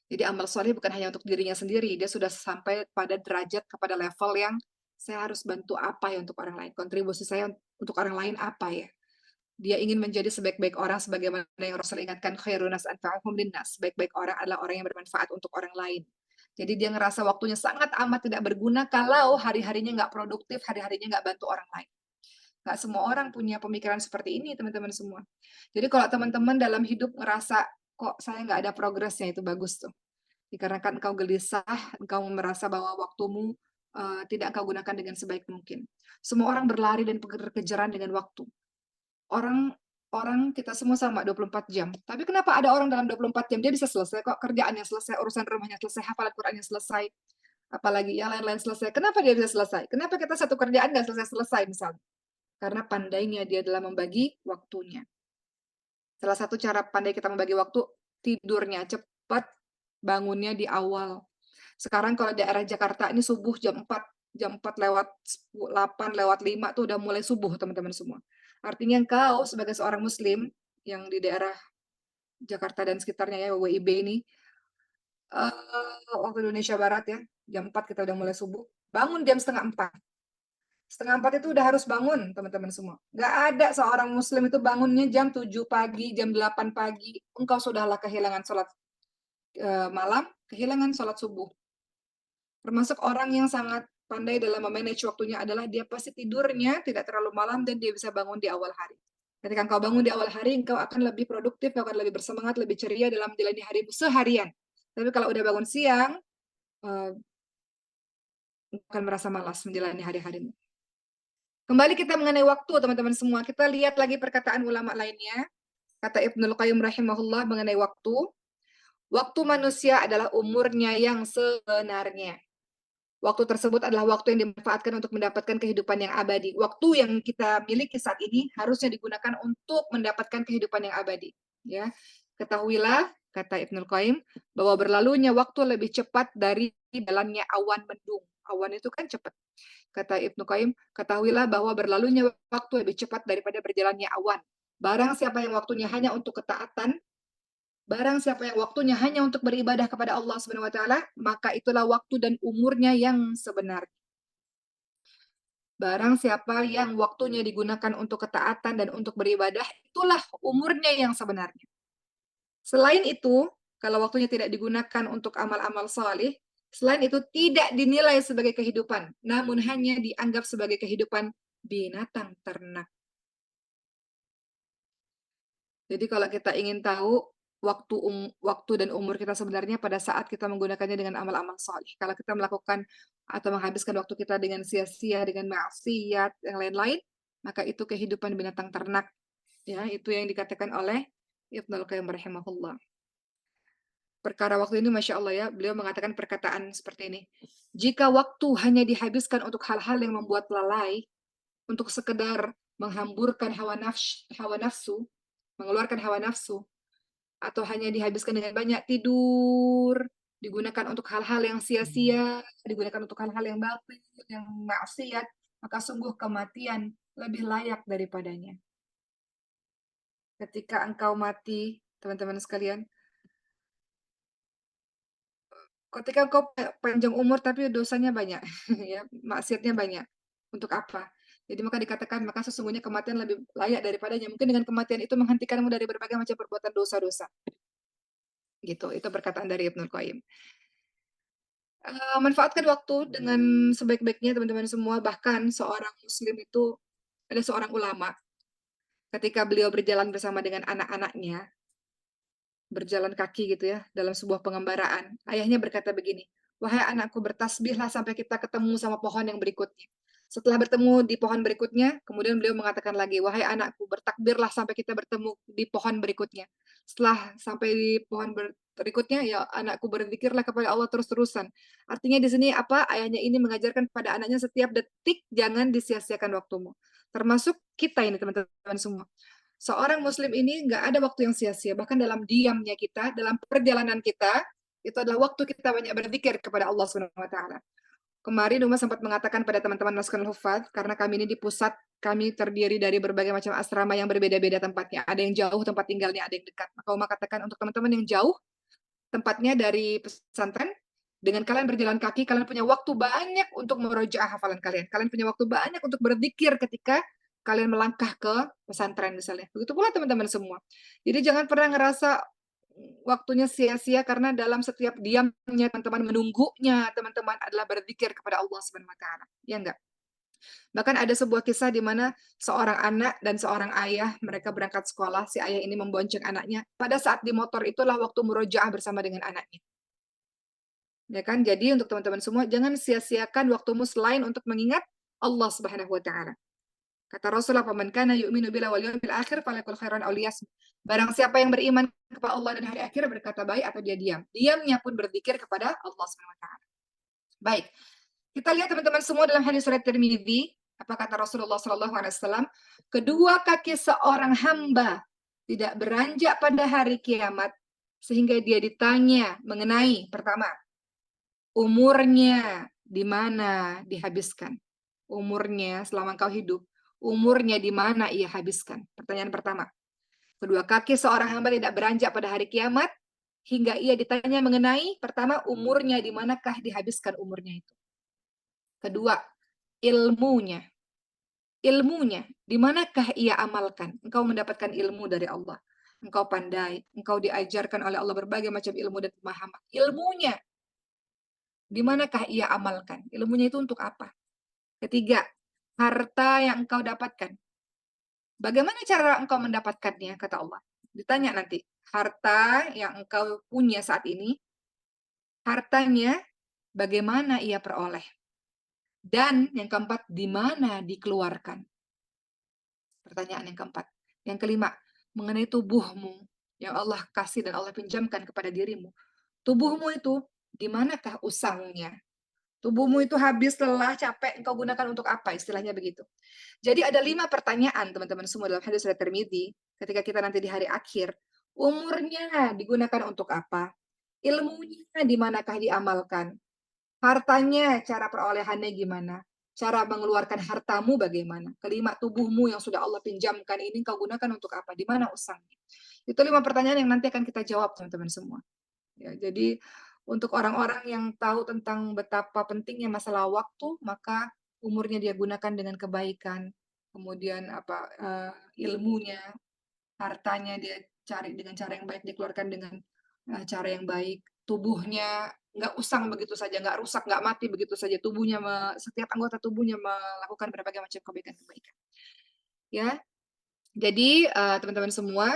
Jadi amal soleh bukan hanya untuk dirinya sendiri, dia sudah sampai pada derajat, kepada level yang saya harus bantu apa ya untuk orang lain, kontribusi saya untuk orang lain apa ya. Dia ingin menjadi sebaik-baik orang sebagaimana yang Rasul ingatkan, khairun nas anfa'uhum linnas. Sebaik-baik orang adalah orang yang bermanfaat untuk orang lain. Jadi dia ngerasa waktunya sangat amat tidak berguna kalau hari-harinya nggak produktif, hari-harinya nggak bantu orang lain. Nggak semua orang punya pemikiran seperti ini, teman-teman semua. Jadi kalau teman-teman dalam hidup ngerasa, kok saya nggak ada progresnya, itu bagus tuh. Dikarenakan engkau gelisah, engkau merasa bahwa waktumu tidak engkau gunakan dengan sebaik mungkin. Semua orang berlari dan berkejaran dengan waktu. Orang kita semua sama 24 jam. Tapi kenapa ada orang dalam 24 jam dia bisa selesai kok, kerjaannya selesai, urusan rumahnya selesai, hafalan Qur'annya selesai, apalagi yang lain-lain selesai. Kenapa dia bisa selesai? Kenapa kita satu kerjaan nggak selesai-selesai misalnya? Karena pandainya dia dalam membagi waktunya. Salah satu cara pandai kita membagi waktu, tidurnya cepat, bangunnya di awal. Sekarang kalau daerah Jakarta ini subuh jam 4 lewat 8 lewat 5 tuh udah mulai subuh teman-teman semua. Artinya engkau sebagai seorang muslim yang di daerah Jakarta dan sekitarnya ya, WIB ini, waktu Indonesia Barat ya, jam 4 kita udah mulai subuh, bangun jam setengah 4. Setengah 4 itu udah harus bangun teman-teman semua. Nggak ada seorang muslim itu bangunnya jam 7 pagi, jam 8 pagi, engkau sudahlah kehilangan sholat malam, kehilangan sholat subuh. Termasuk orang yang sangat pandai dalam memanage waktunya adalah dia pasti tidurnya tidak terlalu malam dan dia bisa bangun di awal hari. Ketika engkau bangun di awal hari, engkau akan lebih produktif, engkau akan lebih bersemangat, lebih ceria dalam menjalani harimu seharian. Tapi kalau udah bangun siang, akan merasa malas menjalani hari-harimu. Kembali kita mengenai waktu, teman-teman semua. Kita lihat lagi perkataan ulama lainnya. Kata Ibnul Qayyim rahimahullah mengenai waktu. Waktu manusia adalah umurnya yang sebenarnya. Waktu tersebut adalah waktu yang dimanfaatkan untuk mendapatkan kehidupan yang abadi. Waktu yang kita miliki saat ini harusnya digunakan untuk mendapatkan kehidupan yang abadi. Ya, ketahuilah, kata Ibnul Qayyim, bahwa berlalunya waktu lebih cepat dari jalannya awan mendung. Awan itu kan cepat. Kata Ibnu Qayyim, ketahuilah bahwa berlalunya waktu lebih cepat daripada berjalannya awan. Barang siapa yang waktunya hanya untuk ketaatan, barang siapa yang waktunya hanya untuk beribadah kepada Allah Subhanahu wa taala, maka itulah waktu dan umurnya yang sebenarnya. Barang siapa yang waktunya digunakan untuk ketaatan dan untuk beribadah, itulah umurnya yang sebenarnya. Selain itu, kalau waktunya tidak digunakan untuk amal-amal saleh, selain itu tidak dinilai sebagai kehidupan, namun hanya dianggap sebagai kehidupan binatang ternak. Jadi kalau kita ingin tahu waktu dan umur kita sebenarnya pada saat kita menggunakannya dengan amal-amal saleh. Kalau kita melakukan atau menghabiskan waktu kita dengan sia-sia, dengan maksiat, yang lain-lain, maka itu kehidupan binatang ternak. Ya, itu yang dikatakan oleh Ibnu Qayyim rahimahullah. Perkara waktu ini Masya Allah ya, beliau mengatakan perkataan seperti ini. Jika waktu hanya dihabiskan untuk hal-hal yang membuat lalai, untuk sekedar menghamburkan hawa nafsu, mengeluarkan hawa nafsu, atau hanya dihabiskan dengan banyak tidur, digunakan untuk hal-hal yang sia-sia, digunakan untuk hal-hal yang batil, yang maksiat, maka sungguh kematian lebih layak daripadanya. Ketika engkau mati, teman-teman sekalian, ketika engkau panjang umur tapi dosanya banyak, ya, maksiatnya banyak. Untuk apa? Jadi maka dikatakan maka sesungguhnya kematian lebih layak daripadanya. Mungkin dengan kematian itu menghentikanmu dari berbagai macam perbuatan dosa-dosa. Gitu. Itu perkataan dari Ibnu Qayyim. Manfaatkan waktu dengan sebaik-baiknya teman-teman semua. Bahkan seorang muslim itu ada seorang ulama ketika beliau berjalan bersama dengan anak-anaknya, berjalan kaki gitu ya, dalam sebuah pengembaraan. Ayahnya berkata begini, "Wahai anakku, bertasbihlah sampai kita ketemu sama pohon yang berikutnya." Setelah bertemu di pohon berikutnya, kemudian beliau mengatakan lagi, "Wahai anakku, bertakbirlah sampai kita bertemu di pohon berikutnya." Setelah sampai di pohon berikutnya, ya anakku berzikirlah kepada Allah terus-terusan. Artinya di sini apa? Ayahnya ini mengajarkan kepada anaknya setiap detik jangan disia-siakan waktumu. Termasuk kita ini teman-teman semua. Seorang muslim ini nggak ada waktu yang sia-sia. Bahkan dalam diamnya kita, dalam perjalanan kita, itu adalah waktu kita banyak berzikir kepada Allah Subhanahu wa taala. Kemarin Uma sempat mengatakan pada teman-teman Maskan Hufaz, karena kami ini di pusat, kami terdiri dari berbagai macam asrama yang berbeda-beda tempatnya. Ada yang jauh tempat tinggalnya, ada yang dekat. Maka Uma katakan untuk teman-teman yang jauh, tempatnya dari pesantren, dengan kalian berjalan kaki, kalian punya waktu banyak untuk merojaah hafalan kalian. Kalian punya waktu banyak untuk berzikir ketika kalian melangkah ke pesantren misalnya. Begitu pula teman-teman semua. Jadi jangan pernah ngerasa waktunya sia-sia karena dalam setiap diamnya teman-teman menunggunya teman-teman adalah berzikir kepada Allah Subhanahu wa taala. Ya enggak? Bahkan ada sebuah kisah di mana seorang anak dan seorang ayah mereka berangkat sekolah, si ayah ini membonceng anaknya. Pada saat di motor itulah waktu murojaah bersama dengan anaknya. Ya kan? Jadi untuk teman-teman semua jangan sia-siakan waktumu selain untuk mengingat Allah Subhanahu wa taala. Kata Rasulullah, "Faman kana yu'minu billahi wal yawmil akhir falyakul khairan aw liyasmut." Barang siapa yang beriman kepada Allah dan hari akhir berkata baik atau dia diam. Diamnya pun berzikir kepada Allah Subhanahu wa taala. Baik. Kita lihat teman-teman semua dalam hadis riwayat Tirmidzi, apa kata Rasulullah sallallahu alaihi wasallam? Kedua kaki seorang hamba tidak beranjak pada hari kiamat sehingga dia ditanya mengenai pertama, umurnya di mana dihabiskan? Umurnya selama engkau hidup, umurnya di mana ia habiskan? Pertanyaan pertama. Kedua kaki seorang hamba tidak beranjak pada hari kiamat hingga ia ditanya mengenai pertama umurnya, di manakah dihabiskan umurnya itu. Kedua, ilmunya. Ilmunya, di manakah ia amalkan? Engkau mendapatkan ilmu dari Allah. Engkau pandai, engkau diajarkan oleh Allah berbagai macam ilmu dan pemahaman. Ilmunya, di manakah ia amalkan? Ilmunya itu untuk apa? Ketiga, harta yang engkau dapatkan. Bagaimana cara engkau mendapatkannya, kata Allah. Ditanya nanti, harta yang engkau punya saat ini, hartanya bagaimana ia peroleh? Dan yang keempat, di mana dikeluarkan? Pertanyaan yang keempat. Yang kelima, mengenai tubuhmu yang Allah kasih dan Allah pinjamkan kepada dirimu. Tubuhmu itu, di manakah usangnya? Tubuhmu itu habis, lelah, capek, engkau gunakan untuk apa? Istilahnya begitu. Jadi ada 5 pertanyaan teman-teman semua dalam hadis riwayat Tirmidzi, ketika kita nanti di hari akhir. Umurnya digunakan untuk apa? Ilmunya di manakah diamalkan? Hartanya, cara perolehannya gimana? Cara mengeluarkan hartamu bagaimana? Kelima, tubuhmu yang sudah Allah pinjamkan ini kau gunakan untuk apa? Di mana usangnya? Itu 5 pertanyaan yang nanti akan kita jawab teman-teman semua. Ya, jadi untuk orang-orang yang tahu tentang betapa pentingnya masalah waktu, maka umurnya dia gunakan dengan kebaikan. Kemudian ilmunya, hartanya dia cari dengan cara yang baik, dikeluarkan dengan cara yang baik. Tubuhnya nggak usang begitu saja, nggak rusak, nggak mati begitu saja. Tubuhnya setiap anggota tubuhnya melakukan berbagai macam kebaikan-kebaikan. Ya, jadi teman-teman semua,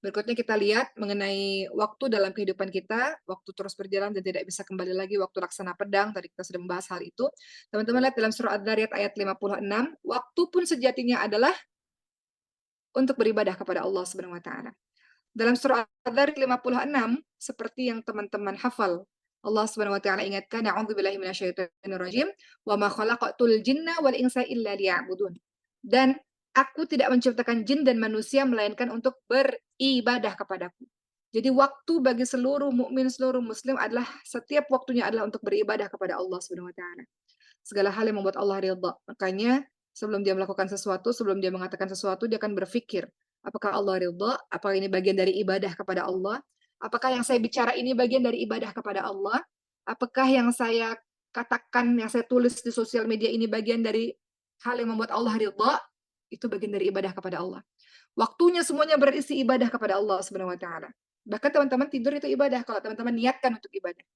berikutnya kita lihat mengenai waktu dalam kehidupan kita. Waktu terus berjalan dan tidak bisa kembali lagi, waktu laksana pedang. Tadi kita sudah membahas hal itu. Teman-teman lihat dalam surah Ad-Dzariyat ayat 56, waktu pun sejatinya adalah untuk beribadah kepada Allah Subhanahu wa taala. Dalam surah Ad-Dzariyat 56, seperti yang teman-teman hafal, Allah Subhanahu wa taala ingatkan, a'udzubillahi minasyaitonir rajim, wa ma khalaqatul jinna wal insa illa liya'budun. Dan aku tidak menciptakan jin dan manusia melainkan untuk beribadah kepadaku. Jadi waktu bagi seluruh mukmin, seluruh muslim adalah setiap waktunya adalah untuk beribadah kepada Allah Subhanahu wa taala. Segala hal yang membuat Allah ridha. Makanya sebelum dia melakukan sesuatu, sebelum dia mengatakan sesuatu, dia akan berpikir, apakah Allah ridha? Apakah ini bagian dari ibadah kepada Allah? Apakah yang saya bicara ini bagian dari ibadah kepada Allah? Apakah yang saya katakan, yang saya tulis di sosial media ini bagian dari hal yang membuat Allah ridha? Itu bagian dari ibadah kepada Allah. Waktunya semuanya berisi ibadah kepada Allah Subhanahu wa taala. Bahkan teman-teman tidur itu ibadah kalau teman-teman niatkan untuk ibadah.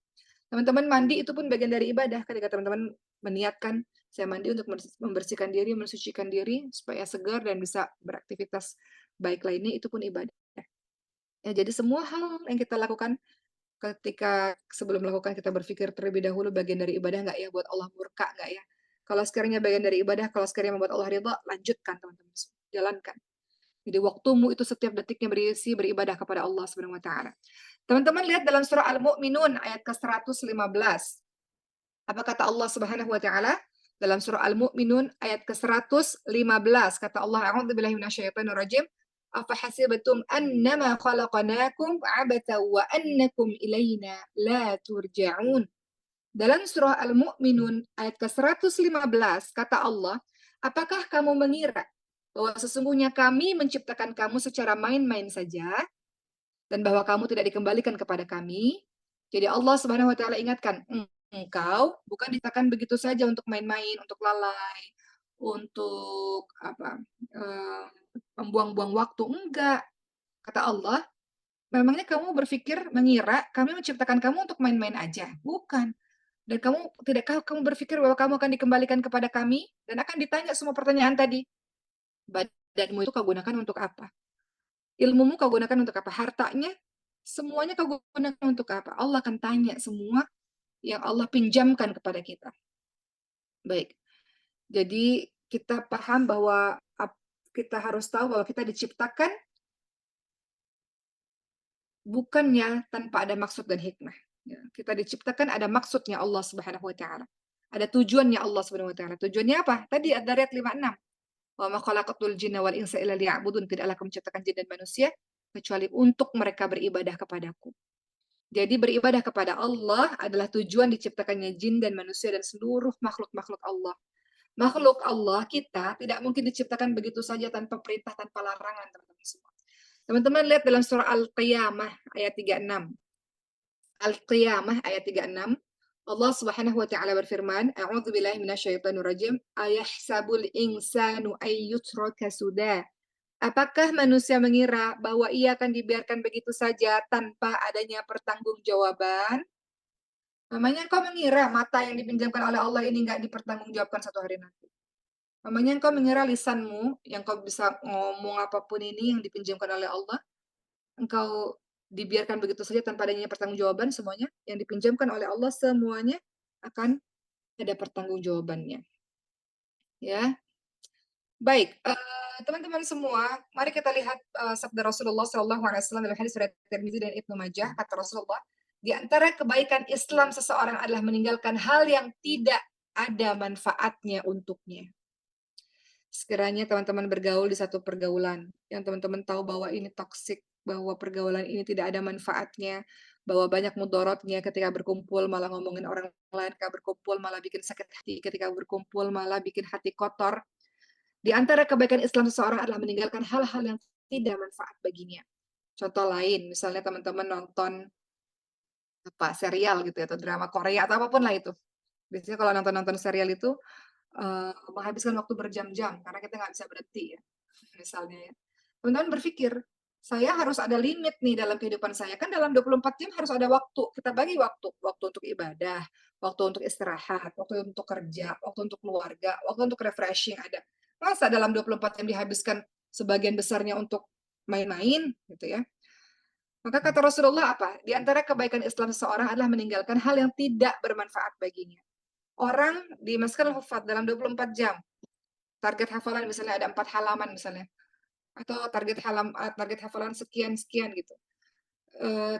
Teman-teman mandi itu pun bagian dari ibadah ketika teman-teman meniatkan, saya mandi untuk membersihkan diri, mensucikan diri supaya segar dan bisa beraktivitas baik lainnya, itu pun ibadah. Ya, jadi semua hal yang kita lakukan ketika sebelum melakukan kita berpikir terlebih dahulu bagian dari ibadah nggak ya, buat Allah murka nggak ya? Kalau sekiranya bagian dari ibadah, kalau sekiranya membuat Allah ridha, lanjutkan teman-teman, jalankan. Jadi waktumu itu setiap detiknya berisi beribadah kepada Allah Subhanahu wa taala. Teman-teman lihat dalam surah Al-Mu'minun ayat ke-115. Apa kata Allah Subhanahu wa taala? Dalam surah Al-Mu'minun ayat ke-115 kata Allah, a'udzubillahi minasyaitonir rajim. Afa hasibtum annama khalaqnakum 'abatha wa annakum ilaina la turja'un. Dalam surah Al-Mu'minun ayat ke-115 kata Allah, apakah kamu mengira bahwa sesungguhnya kami menciptakan kamu secara main-main saja dan bahwa kamu tidak dikembalikan kepada kami? Jadi Allah Subhanahu wa taala ingatkan, engkau bukan diciptakan begitu saja untuk main-main, untuk lalai, untuk membuang-buang waktu. Enggak. Kata Allah, memangnya kamu berpikir mengira kami menciptakan kamu untuk main-main aja? Bukan. Dan tidakkah kamu berpikir bahwa kamu akan dikembalikan kepada kami dan akan ditanya semua pertanyaan tadi? Badanmu itu kau gunakan untuk apa? Ilmumu kau gunakan untuk apa? Hartanya, semuanya kau gunakan untuk apa? Allah akan tanya semua yang Allah pinjamkan kepada kita. Baik. Jadi kita paham bahwa kita harus tahu bahwa kita diciptakan bukannya tanpa ada maksud dan hikmah. Ya, kita diciptakan ada maksudnya Allah Subhanahu wa taala. Ada tujuannya Allah Subhanahu wa taala. Tujuannya apa? Tadi Ad-Dzariyat 56. Wa ma khalaqatul jinna wal insa illa liya'budun. Tidaklah aku menciptakan jin dan manusia kecuali untuk mereka beribadah kepadaku. Jadi beribadah kepada Allah adalah tujuan diciptakannya jin dan manusia dan seluruh makhluk-makhluk Allah. Makhluk Allah kita tidak mungkin diciptakan begitu saja tanpa perintah, tanpa larangan, teman-teman semua. Teman-teman lihat dalam surah Al-Qiyamah ayat 36. Al-Qiyamah ayat 36. Allah Subhanahu wa taala berfirman, A'udzubillahi minasyaitonir rajim, ayahsabul insanu ayyutraka suda. Apakah manusia mengira bahwa ia akan dibiarkan begitu saja tanpa adanya pertanggungjawaban? Namanya engkau mengira mata yang dipinjamkan oleh Allah ini nggak dipertanggungjawabkan satu hari nanti. Namanya engkau mengira lisanmu yang kau bisa ngomong apapun ini yang dipinjamkan oleh Allah, engkau dibiarkan begitu saja tanpa adanya pertanggungjawaban, semuanya yang dipinjamkan oleh Allah semuanya akan ada pertanggungjawabannya. Ya, baik, teman-teman semua, mari kita lihat sabda Rasulullah SAW dalam hadis riwayat Tirmidzi dan Ibnu Majah. Kata Rasulullah, di antara kebaikan Islam seseorang adalah meninggalkan hal yang tidak ada manfaatnya untuknya. Sekiranya teman-teman bergaul di satu pergaulan yang teman-teman tahu bahwa ini toksik, bahwa pergaulan ini tidak ada manfaatnya, bahwa banyak mudorotnya ketika berkumpul malah ngomongin orang lain, ketika berkumpul malah bikin sakit hati, ketika berkumpul malah bikin hati kotor. Di antara kebaikan Islam seseorang adalah meninggalkan hal-hal yang tidak manfaat baginya. Contoh lain, misalnya teman-teman nonton serial gitu ya, atau drama Korea atau apapun lah itu. Biasanya kalau nonton-nonton serial itu menghabiskan waktu berjam-jam karena kita nggak bisa berhenti ya, misalnya ya. Teman-teman berpikir, saya harus ada limit nih dalam kehidupan saya. Kan dalam 24 jam harus ada waktu. Kita bagi waktu. Waktu untuk ibadah, waktu untuk istirahat, waktu untuk kerja, waktu untuk keluarga, waktu untuk refreshing ada. Masa dalam 24 jam dihabiskan sebagian besarnya untuk main-main gitu ya. Maka kata Rasulullah apa? Di antara kebaikan Islam seseorang adalah meninggalkan hal yang tidak bermanfaat baginya. Orang dimasukkan hufad dalam 24 jam. Target hafalan misalnya ada 4 halaman misalnya. Atau target hafalan sekian-sekian gitu.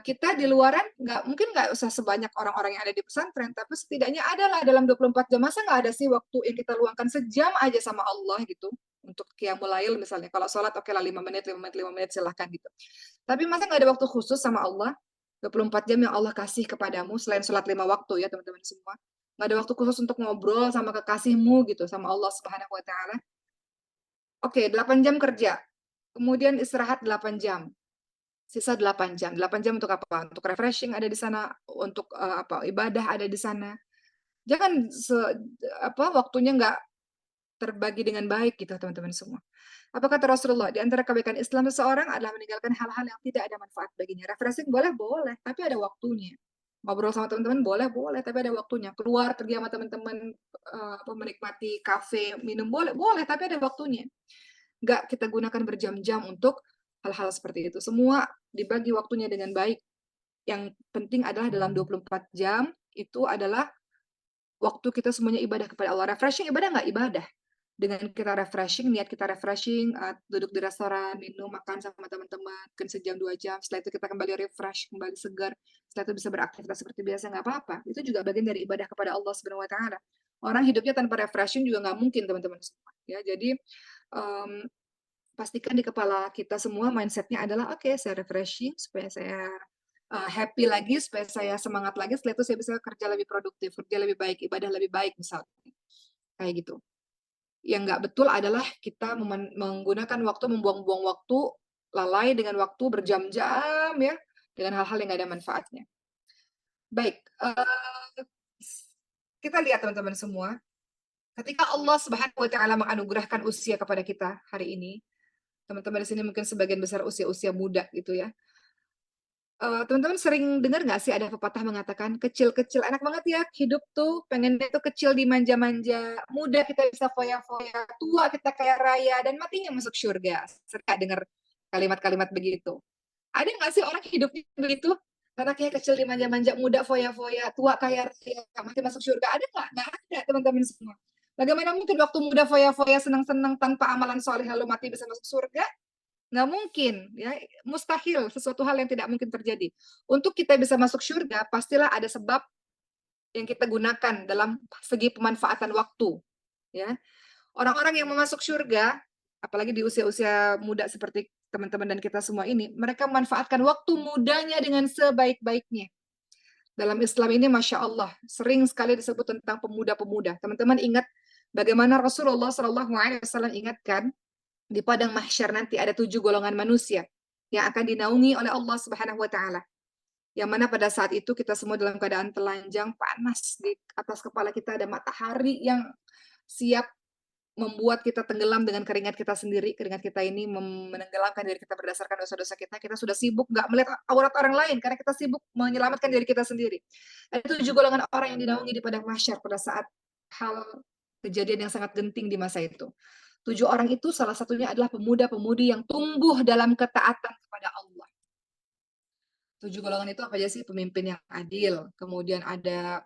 Kita di luaran nggak usah sebanyak orang-orang yang ada di pesantren, tapi setidaknya adalah dalam 24 jam. Masa nggak ada sih waktu yang kita luangkan sejam aja sama Allah gitu, untuk qiyamul lail misalnya. Kalau sholat oke lah 5 menit, 5 menit, 5 menit silahkan gitu. Tapi masa nggak ada waktu khusus sama Allah? 24 jam yang Allah kasih kepadamu, selain sholat 5 waktu ya teman-teman semua. Nggak ada waktu khusus untuk ngobrol sama kekasihmu gitu, sama Allah Subhanahu wa Ta'ala. Oke, 8 jam kerja, kemudian istirahat 8 jam. Sisa 8 jam. 8 jam untuk apa? Untuk refreshing ada di sana, untuk ibadah ada di sana. Jangan waktunya nggak terbagi dengan baik gitu teman-teman semua. Apa kata Rasulullah? Di antara kebaikan Islam seseorang adalah meninggalkan hal-hal yang tidak ada manfaat baginya. Refreshing boleh, boleh, tapi ada waktunya. Ngobrol sama teman-teman boleh, boleh, tapi ada waktunya. Keluar pergi sama teman-teman menikmati kafe, minum boleh, boleh, tapi ada waktunya. Nggak kita gunakan berjam-jam untuk hal-hal seperti itu. Semua dibagi waktunya dengan baik. Yang penting adalah dalam 24 jam itu adalah waktu kita semuanya ibadah kepada Allah. Refreshing ibadah nggak ibadah? Dengan kita refreshing, niat kita refreshing, duduk di restoran, minum, makan sama teman-teman, mungkin sejam 2 jam, setelah itu kita kembali refresh, kembali segar, setelah itu bisa beraktivitas seperti biasa, nggak apa-apa. Itu juga bagian dari ibadah kepada Allah Subhanahu wa Ta'ala. Orang hidupnya tanpa refreshing juga nggak mungkin, teman-teman semua. Ya, jadi pastikan di kepala kita semua mindsetnya adalah oke, saya refreshing supaya saya happy lagi, supaya saya semangat lagi, setelah itu saya bisa kerja lebih produktif, kerja lebih baik, ibadah lebih baik misalnya. Kayak gitu. Yang nggak betul adalah kita menggunakan waktu, membuang-buang waktu, lalai dengan waktu berjam-jam ya, dengan hal-hal yang nggak ada manfaatnya. Baik, kita lihat teman-teman semua, ketika Allah Subhanahu wa Ta'ala menganugerahkan usia kepada kita hari ini, teman-teman di sini mungkin sebagian besar usia-usia muda gitu ya. Teman-teman sering dengar nggak sih ada pepatah mengatakan, "Kecil-kecil enak banget ya hidup tuh, pengennya tuh kecil dimanja-manja, muda kita bisa foya-foya, tua kita kaya raya, dan matinya masuk surga." Sering nggak dengar kalimat-kalimat begitu? Ada nggak sih orang hidupnya begitu? Anaknya kecil dimanja-manja, muda foya-foya, tua kaya raya, mati masuk surga, ada nggak? Nggak ada teman-teman semua. Bagaimana mungkin waktu muda foya-foya, senang-senang tanpa amalan soleh lalu mati bisa masuk surga? Nggak mungkin, ya, mustahil, sesuatu hal yang tidak mungkin terjadi. Untuk kita bisa masuk surga, pastilah ada sebab yang kita gunakan dalam segi pemanfaatan waktu, ya. Orang-orang yang mau masuk surga, apalagi di usia-usia muda seperti teman-teman dan kita semua ini, mereka memanfaatkan waktu mudanya dengan sebaik-baiknya. Dalam Islam ini, Masya Allah, sering sekali disebut tentang pemuda-pemuda. Teman-teman ingat bagaimana Rasulullah SAW ingatkan, di padang mahsyar nanti ada 7 golongan manusia. yang akan dinaungi oleh Allah Subhanahu wa taala. Yang mana pada saat itu kita semua dalam keadaan telanjang, panas, di atas kepala kita ada matahari yang siap membuat kita tenggelam dengan keringat kita sendiri. Keringat kita ini menenggelamkan diri kita berdasarkan dosa-dosa kita. Kita sudah sibuk nggak melihat aurat orang lain karena kita sibuk menyelamatkan diri kita sendiri. Ada 7 golongan orang yang dinaungi di padang mahsyar pada saat hal kejadian yang sangat genting di masa itu. 7 orang itu salah satunya adalah pemuda-pemudi yang tumbuh dalam ketaatan kepada Allah. 7 golongan itu apa aja sih? Pemimpin yang adil, kemudian ada,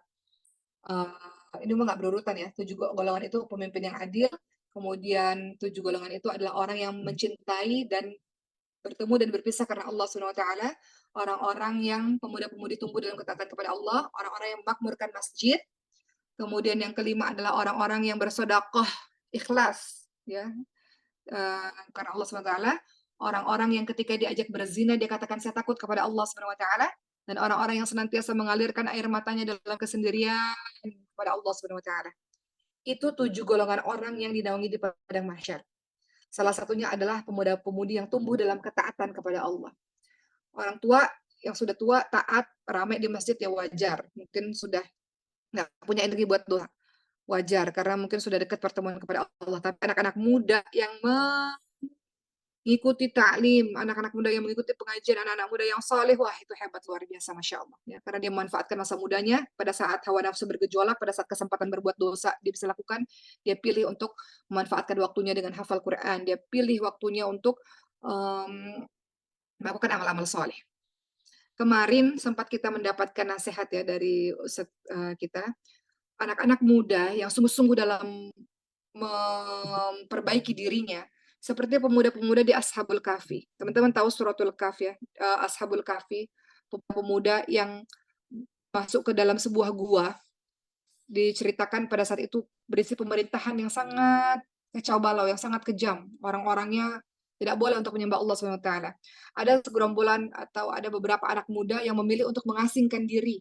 ini mah nggak berurutan ya, 7 golongan itu pemimpin yang adil, kemudian 7 golongan itu adalah orang yang mencintai dan bertemu dan berpisah karena Allah Subhanahu wa taala, orang-orang yang pemuda-pemudi tumbuh dalam ketaatan kepada Allah, orang-orang yang memakmurkan masjid, kemudian yang kelima adalah orang-orang yang bersedekah ikhlas, ya, karena Allah Subhanahu wa taala, orang-orang yang ketika diajak berzina dia katakan saya takut kepada Allah Subhanahu wa taala, dan orang-orang yang senantiasa mengalirkan air matanya dalam kesendirian kepada Allah Subhanahu wa taala. Itu 7 golongan orang yang dinaungi di padang mahsyar. Salah satunya adalah pemuda-pemudi yang tumbuh dalam ketaatan kepada Allah. Orang tua yang sudah tua taat ramai di masjid ya wajar, mungkin sudah nggak punya energi buat doa, wajar karena mungkin sudah dekat pertemuan kepada Allah. Tapi anak-anak muda yang mengikuti taklim, anak-anak muda yang mengikuti pengajian, anak-anak muda yang saleh, wah itu hebat luar biasa, masya Allah. Ya, karena dia memanfaatkan masa mudanya pada saat hawa nafsu bergejolak, pada saat kesempatan berbuat dosa dia bisa lakukan, dia pilih untuk memanfaatkan waktunya dengan hafal Quran, dia pilih waktunya untuk melakukan amal-amal soleh. Kemarin sempat kita mendapatkan nasihat ya dari ustadz kita, anak-anak muda yang sungguh-sungguh dalam memperbaiki dirinya, seperti pemuda-pemuda di Ashabul Kahfi. Teman-teman tahu suratul Kahfi ya, Ashabul Kahfi, pemuda yang masuk ke dalam sebuah gua, diceritakan pada saat itu berisi pemerintahan yang sangat kacau balau, yang sangat kejam. Orang-orangnya tidak boleh untuk menyembah Allah Subhanahu wa taala. Ada segerombolan atau ada beberapa anak muda yang memilih untuk mengasingkan diri.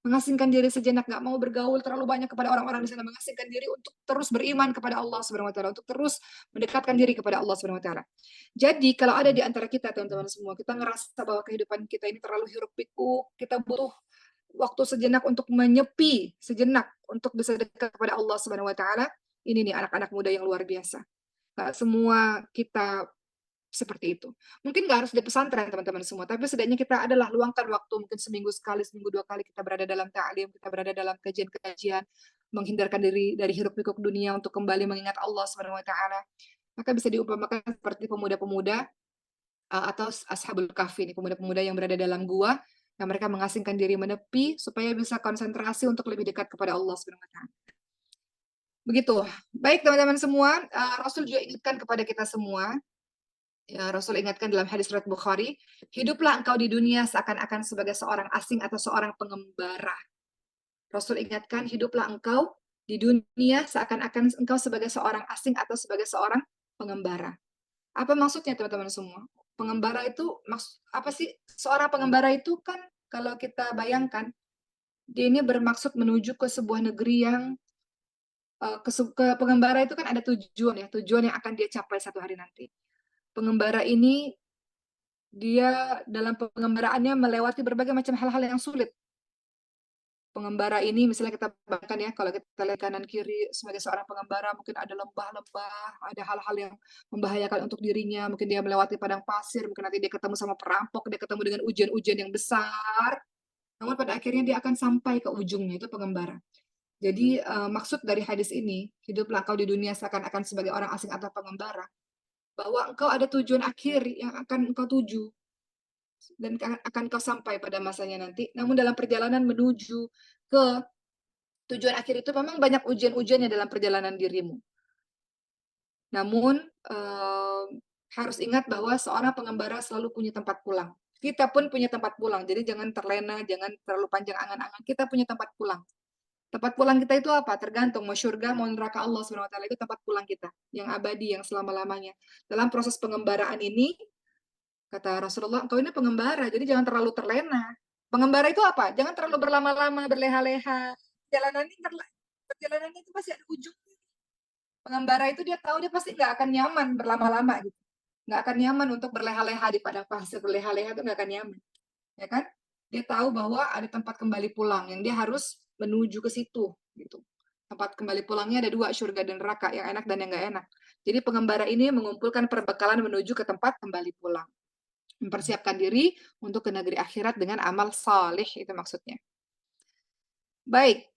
Mengasingkan diri sejenak, nggak mau bergaul terlalu banyak kepada orang-orang di sana, mengasingkan diri untuk terus beriman kepada Allah Subhanahu wa taala, untuk terus mendekatkan diri kepada Allah Subhanahu wa taala. Jadi kalau ada di antara kita teman-teman semua, kita ngerasa bahwa kehidupan kita ini terlalu hiruk-pikuk, kita butuh waktu sejenak untuk menyepi sejenak untuk bisa dekat kepada Allah Subhanahu wa taala. Ini nih anak-anak muda yang luar biasa. Nggak semua kita seperti itu. Mungkin nggak harus di pesantren teman-teman semua, tapi setidaknya kita adalah luangkan waktu mungkin seminggu sekali, seminggu 2 kali kita berada dalam ta'lim, kita berada dalam kajian-kajian, menghindarkan diri dari hiruk-pikuk dunia untuk kembali mengingat Allah Subhanahu wa taala. Maka bisa diumpamakan seperti pemuda-pemuda atau ashabul kahfi ini, pemuda-pemuda yang berada dalam gua, yang mereka mengasingkan diri menepi supaya bisa konsentrasi untuk lebih dekat kepada Allah Subhanahu wa taala. Begitu. Baik teman-teman semua, Rasul juga ingatkan kepada kita semua, ya Rasul ingatkan dalam hadis riwayat Bukhari, "Hiduplah engkau di dunia seakan-akan sebagai seorang asing atau seorang pengembara." Rasul ingatkan, "Hiduplah engkau di dunia seakan-akan engkau sebagai seorang asing atau sebagai seorang pengembara." Apa maksudnya teman-teman semua? Pengembara itu apa sih? Seorang pengembara itu kan kalau kita bayangkan, dia ini bermaksud menuju ke sebuah negeri yang, ke pengembara itu kan ada tujuan ya, tujuan yang akan dia capai satu hari nanti. Pengembara ini, dia dalam pengembaraannya melewati berbagai macam hal-hal yang sulit. Pengembara ini misalnya kita bayangkan ya, kalau kita lihat kanan kiri sebagai seorang pengembara mungkin ada lembah-lembah, ada hal-hal yang membahayakan untuk dirinya, mungkin dia melewati padang pasir, mungkin nanti dia ketemu sama perampok, dia ketemu dengan ujian-ujian yang besar, namun pada akhirnya dia akan sampai ke ujungnya, itu pengembara. Jadi, maksud dari hadis ini, hiduplah engkau di dunia seakan-akan sebagai orang asing atau pengembara, bahwa engkau ada tujuan akhir yang akan engkau tuju dan akan kau sampai pada masanya nanti. Namun dalam perjalanan menuju ke tujuan akhir itu memang banyak ujian-ujiannya dalam perjalanan dirimu. Namun, harus ingat bahwa seorang pengembara selalu punya tempat pulang. Kita pun punya tempat pulang, jadi jangan terlena, jangan terlalu panjang angan-angan, kita punya tempat pulang. Tempat pulang kita itu apa? Tergantung mau surga, mau neraka Allah Subhanahu wa taala, itu tempat pulang kita, yang abadi, yang selama-lamanya. Dalam proses pengembaraan ini, kata Rasulullah, "Engkau ini pengembara, jadi jangan terlalu terlena." Pengembara itu apa? Jangan terlalu berlama-lama, berleha-leha. Perjalanannya itu pasti ada ujungnya. Pengembara itu dia tahu dia pasti nggak akan nyaman berlama-lama gitu. nggak akan nyaman untuk berleha-leha di padang pasir, berleha-leha itu nggak akan nyaman, ya kan? Dia tahu bahwa ada tempat kembali pulang yang dia harus menuju ke situ, gitu. Tempat kembali pulangnya ada 2, surga dan neraka, yang enak dan yang nggak enak. Jadi pengembara ini mengumpulkan perbekalan menuju ke tempat kembali pulang. Mempersiapkan diri untuk ke negeri akhirat dengan amal saleh, itu maksudnya. Baik,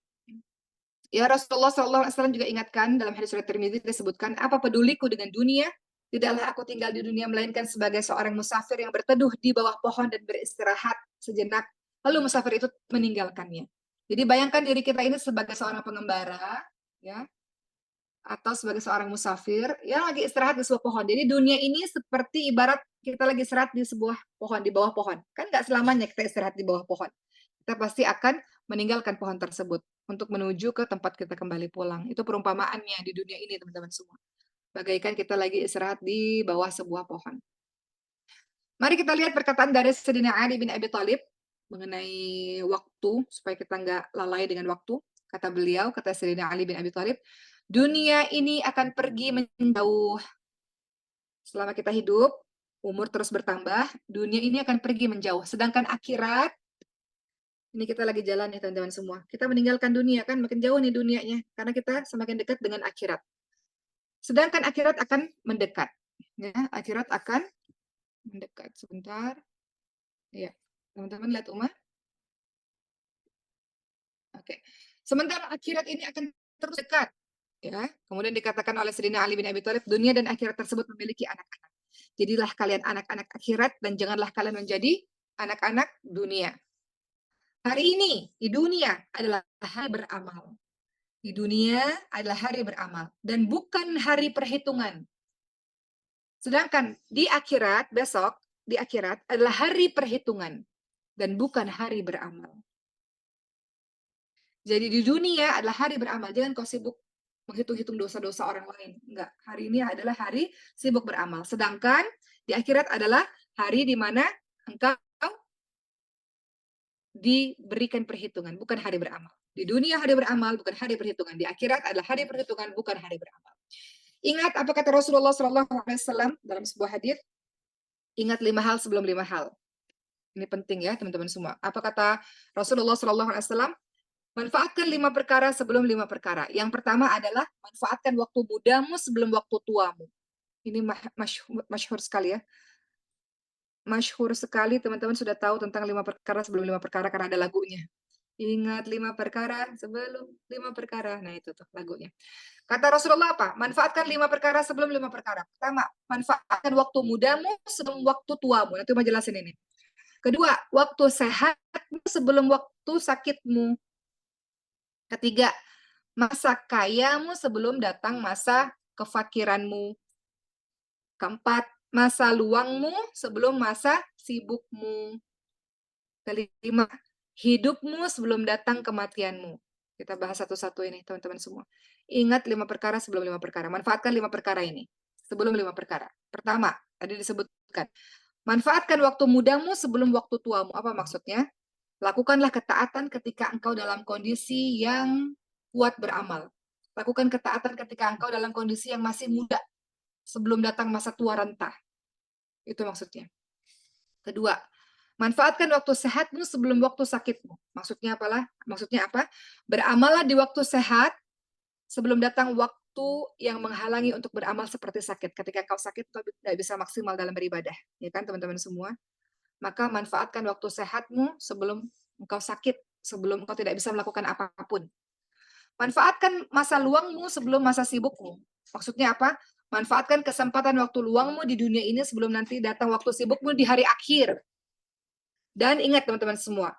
ya Rasulullah SAW juga ingatkan dalam hadis riwayat Tirmidzi disebutkan, apa peduliku dengan dunia? Tidaklah aku tinggal di dunia melainkan sebagai seorang musafir yang berteduh di bawah pohon dan beristirahat sejenak. Lalu musafir itu meninggalkannya. Jadi bayangkan diri kita ini sebagai seorang pengembara, ya, atau sebagai seorang musafir yang lagi istirahat di sebuah pohon. Jadi dunia ini seperti ibarat kita lagi istirahat di sebuah pohon, di bawah pohon. Kan nggak selamanya kita istirahat di bawah pohon. Kita pasti akan meninggalkan pohon tersebut untuk menuju ke tempat kita kembali pulang. Itu perumpamaannya di dunia ini, teman-teman semua. Bagaikan kita lagi istirahat di bawah sebuah pohon. Mari kita lihat perkataan dari Sayyidina Ali bin Abi Thalib mengenai waktu, supaya kita nggak lalai dengan waktu. Kata beliau, kata Sayyidina Ali bin Abi Thalib, dunia ini akan pergi menjauh. Selama kita hidup, umur terus bertambah, dunia ini akan pergi menjauh. Sedangkan akhirat, ini kita lagi jalan ya teman-teman semua. Kita meninggalkan dunia kan, makin jauh nih dunianya. Karena kita semakin dekat dengan akhirat. Sedangkan akhirat akan mendekat. Ya, akhirat akan mendekat. Sebentar. Ya, teman-teman lihat Uma. Oke. Sementara akhirat ini akan terus dekat. Ya, kemudian dikatakan oleh Sayyidina Ali bin Abi Thalib, dunia dan akhirat tersebut memiliki anak-anak. Jadilah kalian anak-anak akhirat dan janganlah kalian menjadi anak-anak dunia. Hari ini di dunia adalah hari beramal. Di dunia adalah hari beramal dan bukan hari perhitungan. Sedangkan di akhirat besok, di akhirat adalah hari perhitungan dan bukan hari beramal. Jadi di dunia adalah hari beramal. Jangan kau sibuk menghitung-hitung dosa-dosa orang lain. Enggak. Hari ini adalah hari sibuk beramal. Sedangkan di akhirat adalah hari di mana engkau diberikan perhitungan, bukan hari beramal. Di dunia hari beramal, bukan hari perhitungan. Di akhirat adalah hari perhitungan, bukan hari beramal. Ingat apa kata Rasulullah SAW dalam sebuah hadis? Ingat 5 hal sebelum 5 hal. Ini penting ya teman-teman semua. Apa kata Rasulullah SAW? Manfaatkan 5 perkara sebelum 5 perkara. Yang pertama adalah manfaatkan waktu mudamu sebelum waktu tuamu. Ini masyhur sekali ya. Masyhur sekali, teman-teman sudah tahu tentang 5 perkara sebelum 5 perkara karena ada lagunya. Ingat 5 perkara sebelum 5 perkara. Nah itu tuh lagunya. Kata Rasulullah apa? Manfaatkan 5 perkara sebelum 5 perkara. Pertama, manfaatkan waktu mudamu sebelum waktu tuamu. Nanti mau jelasin ini. Kedua, waktu sehatmu sebelum waktu sakitmu. Ketiga, masa kayamu sebelum datang masa kefakiranmu. Keempat, masa luangmu sebelum masa sibukmu. Kelima, hidupmu sebelum datang kematianmu. Kita bahas satu-satu ini, teman-teman semua. Ingat 5 perkara sebelum 5 perkara. Manfaatkan 5 perkara ini sebelum 5 perkara. Pertama, tadi disebutkan, manfaatkan waktu mudamu sebelum waktu tuamu. Apa maksudnya? Lakukanlah ketaatan ketika engkau dalam kondisi yang kuat beramal. Lakukan ketaatan ketika engkau dalam kondisi yang masih muda, sebelum datang masa tua renta. Itu maksudnya. Kedua, manfaatkan waktu sehatmu sebelum waktu sakitmu. Maksudnya apalah? Maksudnya apa? Beramallah di waktu sehat sebelum datang waktu yang menghalangi untuk beramal seperti sakit. Ketika kau sakit, kau tidak bisa maksimal dalam beribadah. Ya kan teman-teman semua? Maka manfaatkan waktu sehatmu sebelum engkau sakit, sebelum engkau tidak bisa melakukan apapun. Manfaatkan masa luangmu sebelum masa sibukmu. Maksudnya apa? Manfaatkan kesempatan waktu luangmu di dunia ini sebelum nanti datang waktu sibukmu di hari akhir. Dan ingat teman-teman semua,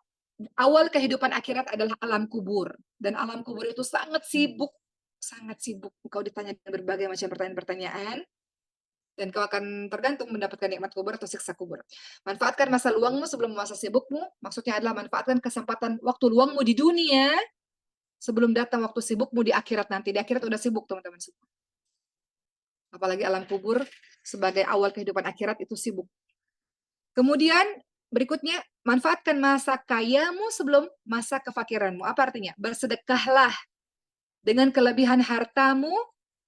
awal kehidupan akhirat adalah alam kubur. Dan alam kubur itu sangat sibuk. Sangat sibuk. Engkau ditanya berbagai macam pertanyaan-pertanyaan. Dan kau akan tergantung mendapatkan nikmat kubur atau siksa kubur. Manfaatkan masa luangmu sebelum masa sibukmu. Maksudnya adalah manfaatkan kesempatan waktu luangmu di dunia sebelum datang waktu sibukmu di akhirat nanti. Di akhirat udah sibuk teman-teman semua. Apalagi alam kubur sebagai awal kehidupan akhirat itu sibuk. Kemudian berikutnya, manfaatkan masa kayamu sebelum masa kefakiranmu. Apa artinya? Bersedekahlah dengan kelebihan hartamu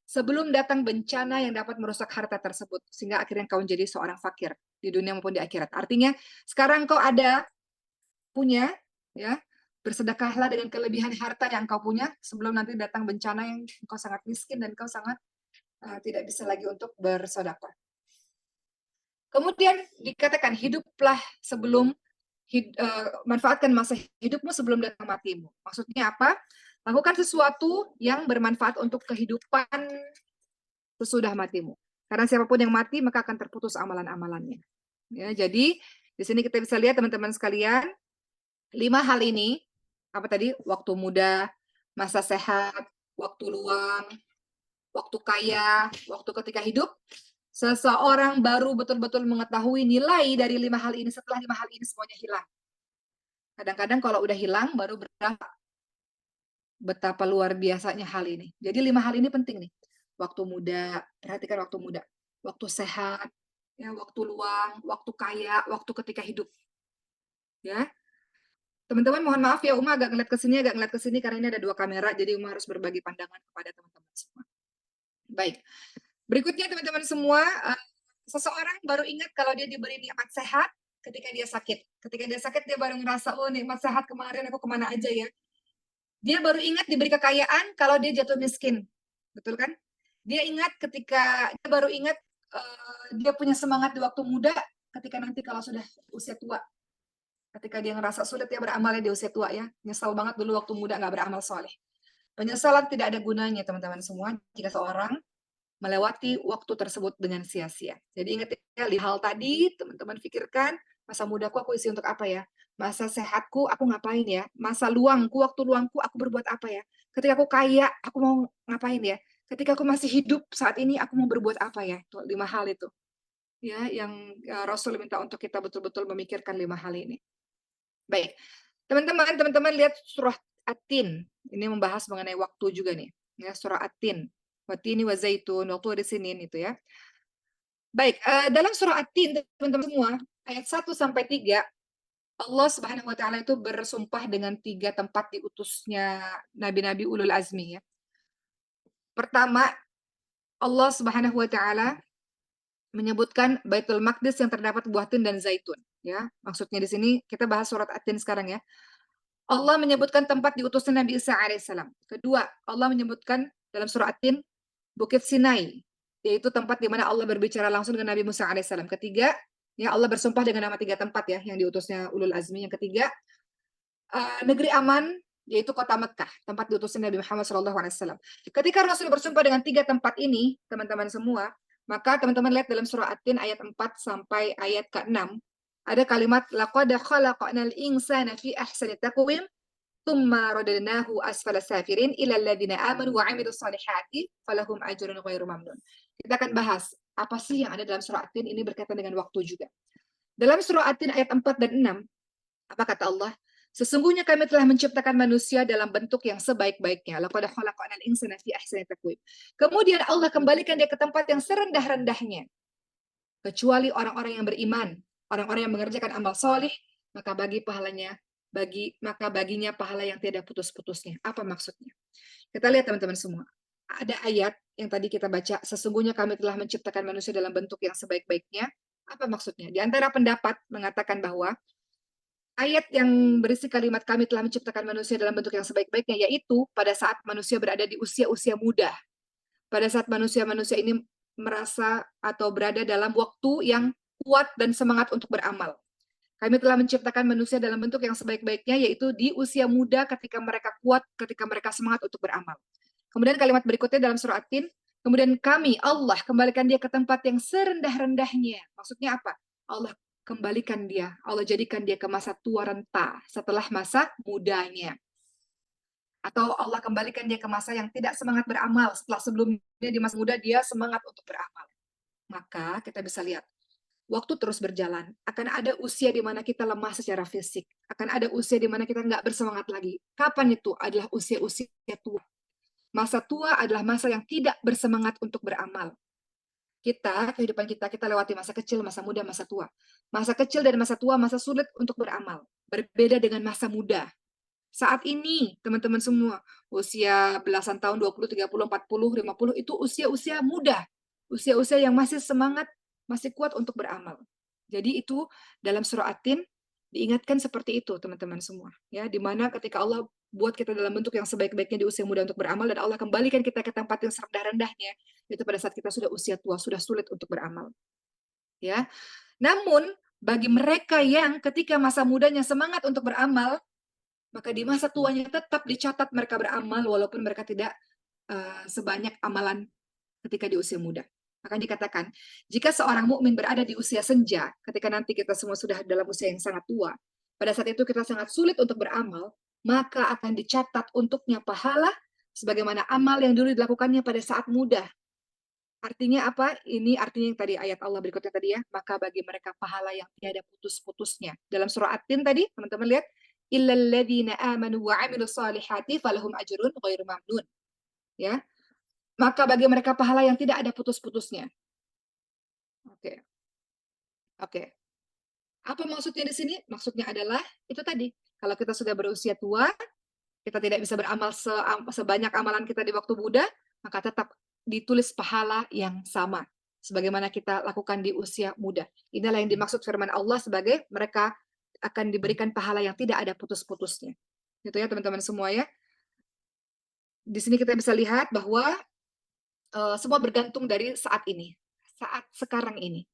sebelum datang bencana yang dapat merusak harta tersebut, sehingga akhirnya kau menjadi seorang fakir di dunia maupun di akhirat. Artinya sekarang kau ada, punya, ya, bersedekahlah dengan kelebihan harta yang kau punya sebelum nanti datang bencana yang kau sangat miskin dan kau sangat tidak bisa lagi untuk bersedekah. Kemudian dikatakan hiduplah sebelum manfaatkan masa hidupmu sebelum datang matimu. Maksudnya apa? Lakukan sesuatu yang bermanfaat untuk kehidupan sesudah matimu. Karena siapapun yang mati maka akan terputus amalan-amalannya. Ya, jadi di sini kita bisa lihat teman-teman sekalian, 5 hal ini, apa tadi? Waktu muda, masa sehat, waktu luang, waktu kaya, waktu ketika hidup. Seseorang baru betul-betul mengetahui nilai dari 5 hal ini setelah 5 hal ini semuanya hilang. Kadang-kadang kalau udah hilang baru betapa luar biasanya hal ini. Jadi 5 hal ini penting nih. Waktu muda, perhatikan waktu muda. Waktu sehat, ya, waktu luang, waktu kaya, waktu ketika hidup. Ya. Teman-teman mohon maaf ya, Uma agak ngeliat ke sini karena ini ada 2 kamera, jadi Uma harus berbagi pandangan kepada teman-teman semua. Baik. Berikutnya teman-teman semua, seseorang baru ingat kalau dia diberi nikmat sehat ketika dia sakit. Ketika dia sakit dia baru ngerasa, oh nikmat sehat kemarin aku kemana aja ya. Dia baru ingat diberi kekayaan kalau dia jatuh miskin. Betul kan? Dia baru ingat dia punya semangat di waktu muda ketika nanti kalau sudah usia tua. Ketika dia ngerasa sulit dia beramalnya di usia tua ya. Nyesal banget dulu waktu muda nggak beramal soleh. Penyesalan tidak ada gunanya teman-teman semua jika seorang melewati waktu tersebut dengan sia-sia. Jadi ingat ya, hal tadi teman-teman pikirkan, masa mudaku aku isi untuk apa ya? Masa sehatku aku ngapain ya? Masa luangku, waktu luangku aku berbuat apa ya? Ketika aku kaya, aku mau ngapain ya? Ketika aku masih hidup saat ini, aku mau berbuat apa ya? Tuh, 5 hal itu. Ya, yang Rasul minta untuk kita betul-betul memikirkan 5 hal ini. Baik. Teman-teman lihat surah At-Tin. Ini membahas mengenai waktu juga nih. Ya, surah At-Tin. Watini wa zaitun, wa turi sinin itu ya. Baik, dalam surah At-Tin teman-teman semua, ayat 1 sampai 3, Allah Subhanahu wa taala itu bersumpah dengan 3 tempat diutusnya nabi-nabi ulul azmi ya. Pertama, Allah Subhanahu wa taala menyebutkan Baitul Maqdis yang terdapat buah tin dan zaitun ya. Maksudnya di sini kita bahas surat At-Tin sekarang ya. Allah menyebutkan tempat diutusnya Nabi Isa alaihissalam. Kedua, Allah menyebutkan dalam surah At-Tin Bukit Sinai, yaitu tempat di mana Allah berbicara langsung dengan Nabi Musa alaihissalam. Ketiga, ya Allah bersumpah dengan nama 3 tempat ya yang diutusnya ulul azmi. Yang ketiga, negeri aman, yaitu kota Mekah, tempat diutusnya Nabi Muhammad SAW. Ketika Rasul bersumpah dengan 3 tempat ini, teman-teman semua, maka teman-teman lihat dalam surah At-Tin ayat 4 sampai ayat ke-6, ada kalimat laqad khalaqnal insana fi ahsani taqwim tsumma radadnahu asfala safirin ilal ladzina amanu wa 'amilus solihati falahum ajrun ghairu mamnun. Kita akan bahas apa sih yang ada dalam surah At-Tin ini berkaitan dengan waktu juga. Dalam surah At-Tin ayat 4 dan 6, apa kata Allah? Sesungguhnya kami telah menciptakan manusia dalam bentuk yang sebaik-baiknya. Laqad khalaqnal insana fi ahsani taqwim. Kemudian Allah kembalikan dia ke tempat yang serendah-rendahnya. Kecuali orang-orang yang beriman, orang-orang yang mengerjakan amal solih, maka baginya pahala yang tiada putus-putusnya. Apa maksudnya? Kita lihat teman-teman semua. Ada ayat yang tadi kita baca, sesungguhnya kami telah menciptakan manusia dalam bentuk yang sebaik-baiknya. Apa maksudnya? Di antara pendapat mengatakan bahwa ayat yang berisi kalimat kami telah menciptakan manusia dalam bentuk yang sebaik-baiknya, yaitu pada saat manusia berada di usia-usia muda. Pada saat manusia-manusia ini merasa atau berada dalam waktu yang kuat dan semangat untuk beramal. Kami telah menciptakan manusia dalam bentuk yang sebaik-baiknya, yaitu di usia muda ketika mereka kuat, ketika mereka semangat untuk beramal. Kemudian kalimat berikutnya dalam surah At-Tin, kemudian kami, Allah, kembalikan dia ke tempat yang serendah-rendahnya. Maksudnya apa? Allah kembalikan dia, Allah jadikan dia ke masa tua renta setelah masa mudanya. Atau Allah kembalikan dia ke masa yang tidak semangat beramal setelah sebelumnya di masa muda dia semangat untuk beramal. Maka kita bisa lihat, waktu terus berjalan, akan ada usia di mana kita lemah secara fisik, akan ada usia di mana kita nggak bersemangat lagi. Kapan itu? Adalah usia-usia tua. Masa tua adalah masa yang tidak bersemangat untuk beramal. Kehidupan kita lewati masa kecil, masa muda, masa tua. Masa kecil dan masa tua, masa sulit untuk beramal. Berbeda dengan masa muda. Saat ini, teman-teman semua, usia belasan tahun, 20, 30, 40, 50, itu usia-usia muda. Usia-usia yang masih semangat, masih kuat untuk beramal. Jadi itu dalam surah At-Tin diingatkan seperti itu, teman-teman semua. Ya, di mana ketika Allah buat kita dalam bentuk yang sebaik-baiknya di usia muda untuk beramal, dan Allah kembalikan kita ke tempat yang serendah-rendahnya, itu pada saat kita sudah usia tua, sudah sulit untuk beramal. Ya, namun bagi mereka yang ketika masa mudanya semangat untuk beramal, maka di masa tuanya tetap dicatat mereka beramal walaupun mereka tidak sebanyak amalan ketika di usia muda. Maka dikatakan, jika seorang mukmin berada di usia senja, ketika nanti kita semua sudah dalam usia yang sangat tua, pada saat itu kita sangat sulit untuk beramal, maka akan dicatat untuknya pahala sebagaimana amal yang dulu dilakukannya pada saat muda. Artinya apa? Ini artinya yang tadi ayat Allah berikutnya tadi ya, maka bagi mereka pahala yang tiada putus-putusnya. Dalam surah At-Tin tadi, teman-teman lihat, illal ladzina amanu wa 'amilus solihati falahum ajrun ghairu mamnun. Ya. Maka bagi mereka pahala yang tidak ada putus-putusnya. Oke. Oke. Apa maksudnya di sini? Maksudnya adalah itu tadi, kalau kita sudah berusia tua, kita tidak bisa beramal sebanyak amalan kita di waktu muda, maka tetap ditulis pahala yang sama sebagaimana kita lakukan di usia muda. Inilah yang dimaksud firman Allah sebagai mereka akan diberikan pahala yang tidak ada putus-putusnya. Gitu ya teman-teman semua ya. Di sini kita bisa lihat bahwa semua bergantung dari saat ini, saat sekarang ini,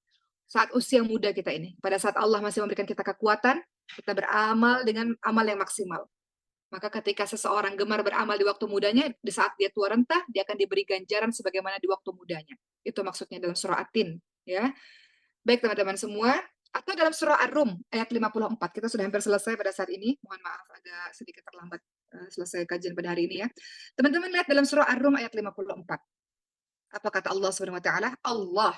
saat usia muda kita ini. Pada saat Allah masih memberikan kita kekuatan, kita beramal dengan amal yang maksimal. Maka ketika seseorang gemar beramal di waktu mudanya, di saat dia tua renta, dia akan diberi ganjaran sebagaimana di waktu mudanya. Itu maksudnya dalam surah At-Tin. Ya. Baik teman-teman semua, atau dalam surah Ar-Rum ayat 54. Kita sudah hampir selesai pada saat ini. Mohon maaf agak sedikit terlambat selesai kajian pada hari ini ya. Teman-teman lihat dalam surah Ar-Rum ayat 54. Apa kata Allah Subhanahu wa taala? Allah,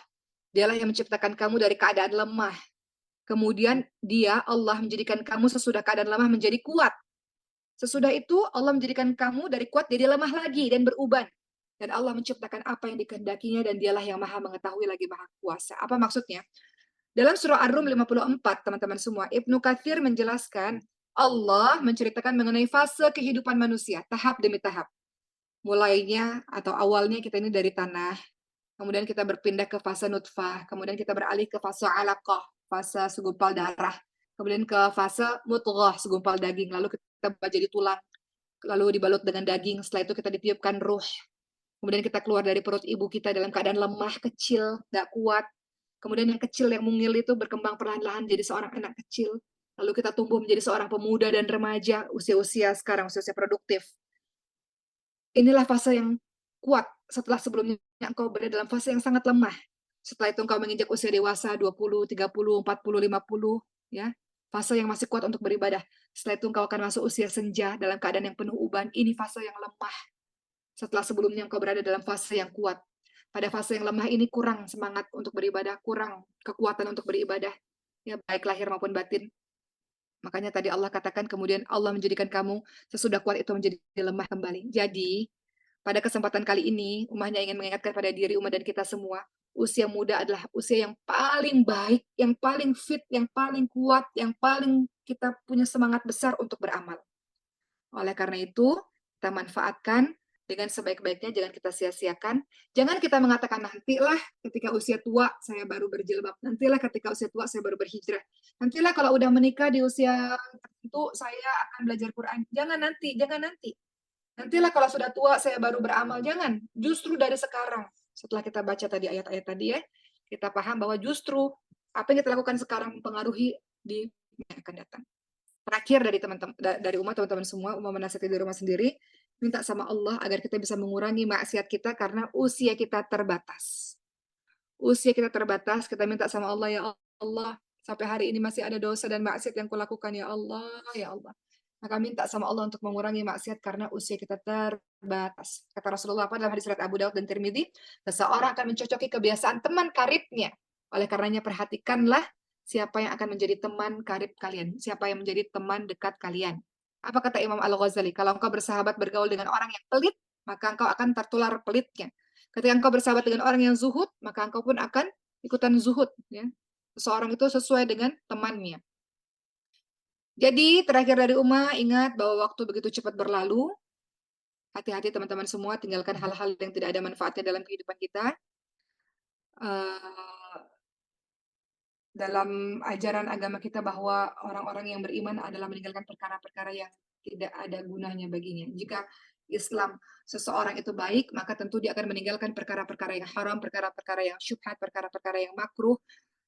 dialah yang menciptakan kamu dari keadaan lemah. Kemudian dia Allah menjadikan kamu sesudah keadaan lemah menjadi kuat. Sesudah itu Allah menjadikan kamu dari kuat jadi lemah lagi dan beruban. Dan Allah menciptakan apa yang dikehendakinya dan dialah yang maha mengetahui lagi maha kuasa. Apa maksudnya? Dalam surah Ar-Rum 54, teman-teman semua, Ibnu Katsir menjelaskan Allah menceritakan mengenai fase kehidupan manusia, tahap demi tahap. Mulainya atau awalnya kita ini dari tanah, kemudian kita berpindah ke fase nutfah, kemudian kita beralih ke fase alaqah, fase segumpal darah, kemudian ke fase mudghah, segumpal daging, lalu kita jadi tulang, lalu dibalut dengan daging, setelah itu kita ditiupkan ruh, kemudian kita keluar dari perut ibu kita dalam keadaan lemah, kecil, nggak kuat, kemudian yang kecil, yang mungil itu berkembang perlahan-lahan jadi seorang anak kecil, lalu kita tumbuh menjadi seorang pemuda dan remaja, usia-usia sekarang, usia-usia produktif. Inilah fase yang kuat setelah sebelumnya engkau berada dalam fase yang sangat lemah. Setelah itu engkau menginjak usia dewasa 20, 30, 40, 50, ya. Fase yang masih kuat untuk beribadah. Setelah itu engkau akan masuk usia senja dalam keadaan yang penuh uban. Ini fase yang lemah. Setelah sebelumnya engkau berada dalam fase yang kuat. Pada fase yang lemah ini kurang semangat untuk beribadah, kurang kekuatan untuk beribadah. Ya, baik lahir maupun batin. Makanya tadi Allah katakan kemudian Allah menjadikan kamu sesudah kuat itu menjadi lemah kembali. Jadi, pada kesempatan kali ini, Ummah hanya ingin mengingatkan pada diri Ummah dan kita semua, usia muda adalah usia yang paling baik, yang paling fit, yang paling kuat, yang paling kita punya semangat besar untuk beramal. Oleh karena itu, kita manfaatkan dengan sebaik-baiknya, jangan kita sia-siakan. Jangan kita mengatakan, nantilah ketika usia tua saya baru berjilbab, nantilah ketika usia tua saya baru berhijrah, nantilah kalau udah menikah di usia tertentu saya akan belajar Quran. Jangan nanti, jangan nanti. Nantilah kalau sudah tua saya baru beramal. Jangan, justru dari sekarang. Setelah kita baca tadi ayat-ayat tadi ya, kita paham bahwa justru apa yang kita lakukan sekarang mempengaruhi di yang akan datang. Terakhir dari teman-teman dari umat teman-teman semua, umat menasihati di rumah sendiri, minta sama Allah agar kita bisa mengurangi maksiat kita karena usia kita terbatas. Usia kita terbatas, kita minta sama Allah, ya Allah, sampai hari ini masih ada dosa dan maksiat yang kulakukan, ya Allah, ya Allah. Maka minta sama Allah untuk mengurangi maksiat karena usia kita terbatas. Kata Rasulullah apa dalam hadis riwayat Abu Daud dan Tirmidzi, seseorang akan mencocoki kebiasaan teman karibnya. Oleh karenanya perhatikanlah siapa yang akan menjadi teman karib kalian, siapa yang menjadi teman dekat kalian. Apa kata Imam Al-Ghazali? Kalau engkau bersahabat bergaul dengan orang yang pelit, maka engkau akan tertular pelitnya. Ketika engkau bersahabat dengan orang yang zuhud, maka engkau pun akan ikutan zuhud. Ya. Seseorang itu sesuai dengan temannya. Jadi terakhir dari Uma, ingat bahwa waktu begitu cepat berlalu. Hati-hati teman-teman semua, tinggalkan hal-hal yang tidak ada manfaatnya dalam kehidupan kita. Eee, dalam ajaran agama kita bahwa orang-orang yang beriman adalah meninggalkan perkara-perkara yang tidak ada gunanya baginya. Jika Islam seseorang itu baik, maka tentu dia akan meninggalkan perkara-perkara yang haram, perkara-perkara yang syubhat, perkara-perkara yang makruh,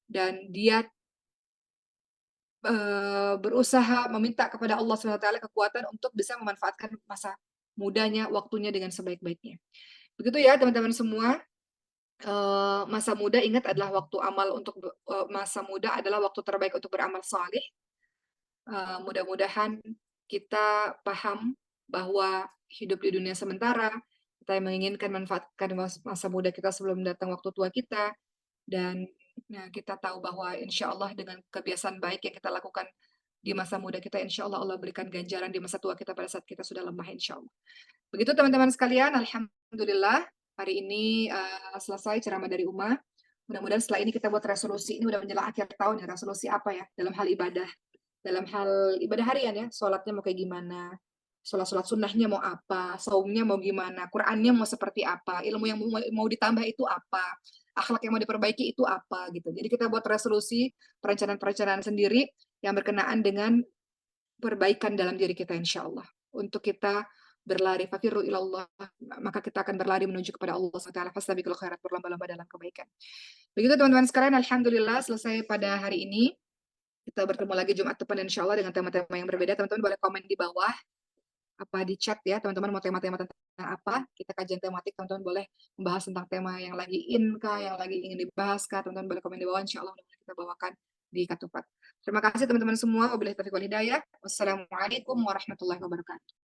dan dia berusaha meminta kepada Allah SWT kekuatan untuk bisa memanfaatkan masa mudanya, waktunya dengan sebaik-baiknya. Begitu ya teman-teman semua, masa muda ingat adalah waktu amal untuk masa muda adalah waktu terbaik untuk beramal saleh. Mudah-mudahan kita paham bahwa hidup di dunia sementara, kita yang menginginkan manfaatkan masa muda kita sebelum datang waktu tua kita, dan kita tahu bahwa insya Allah dengan kebiasaan baik yang kita lakukan di masa muda kita, insya Allah Allah berikan ganjaran di masa tua kita pada saat kita sudah lemah, insya Allah. Begitu teman-teman sekalian, alhamdulillah hari ini selesai ceramah dari Uma. Mudah-mudahan setelah ini kita buat resolusi. Ini udah menjelang akhir tahun ya, resolusi apa ya dalam hal ibadah, dalam hal ibadah harian ya, sholatnya mau kayak gimana, sholat-sholat sunnahnya mau apa, saumnya mau gimana, Qurannya mau seperti apa, ilmu yang mau ditambah itu apa, akhlak yang mau diperbaiki itu apa gitu. Jadi kita buat resolusi, perencanaan-perencanaan sendiri yang berkenaan dengan perbaikan dalam diri kita insya Allah. Untuk kita berlari, fakirru ilallah, maka kita akan berlari menuju kepada Allah SWT. Fastabiqul khairat, berlomba-lomba dalam kebaikan. Begitu teman-teman sekalian, alhamdulillah selesai pada hari ini. Kita bertemu lagi Jumat depan insya Allah dengan tema-tema yang berbeda. Teman-teman boleh komen di bawah, apa di chat ya, teman-teman mau tema-tema tentang apa, kita kajian tematik, teman-teman boleh membahas tentang tema yang lagi in kah, yang lagi ingin dibahas kah, teman-teman boleh komen di bawah, insya Allah kita bawakan di Katupat. Terima kasih teman-teman semua, wabillahi taufiq wal hidayah. Wassalamualaikum warahmatullahi wabarakatuh.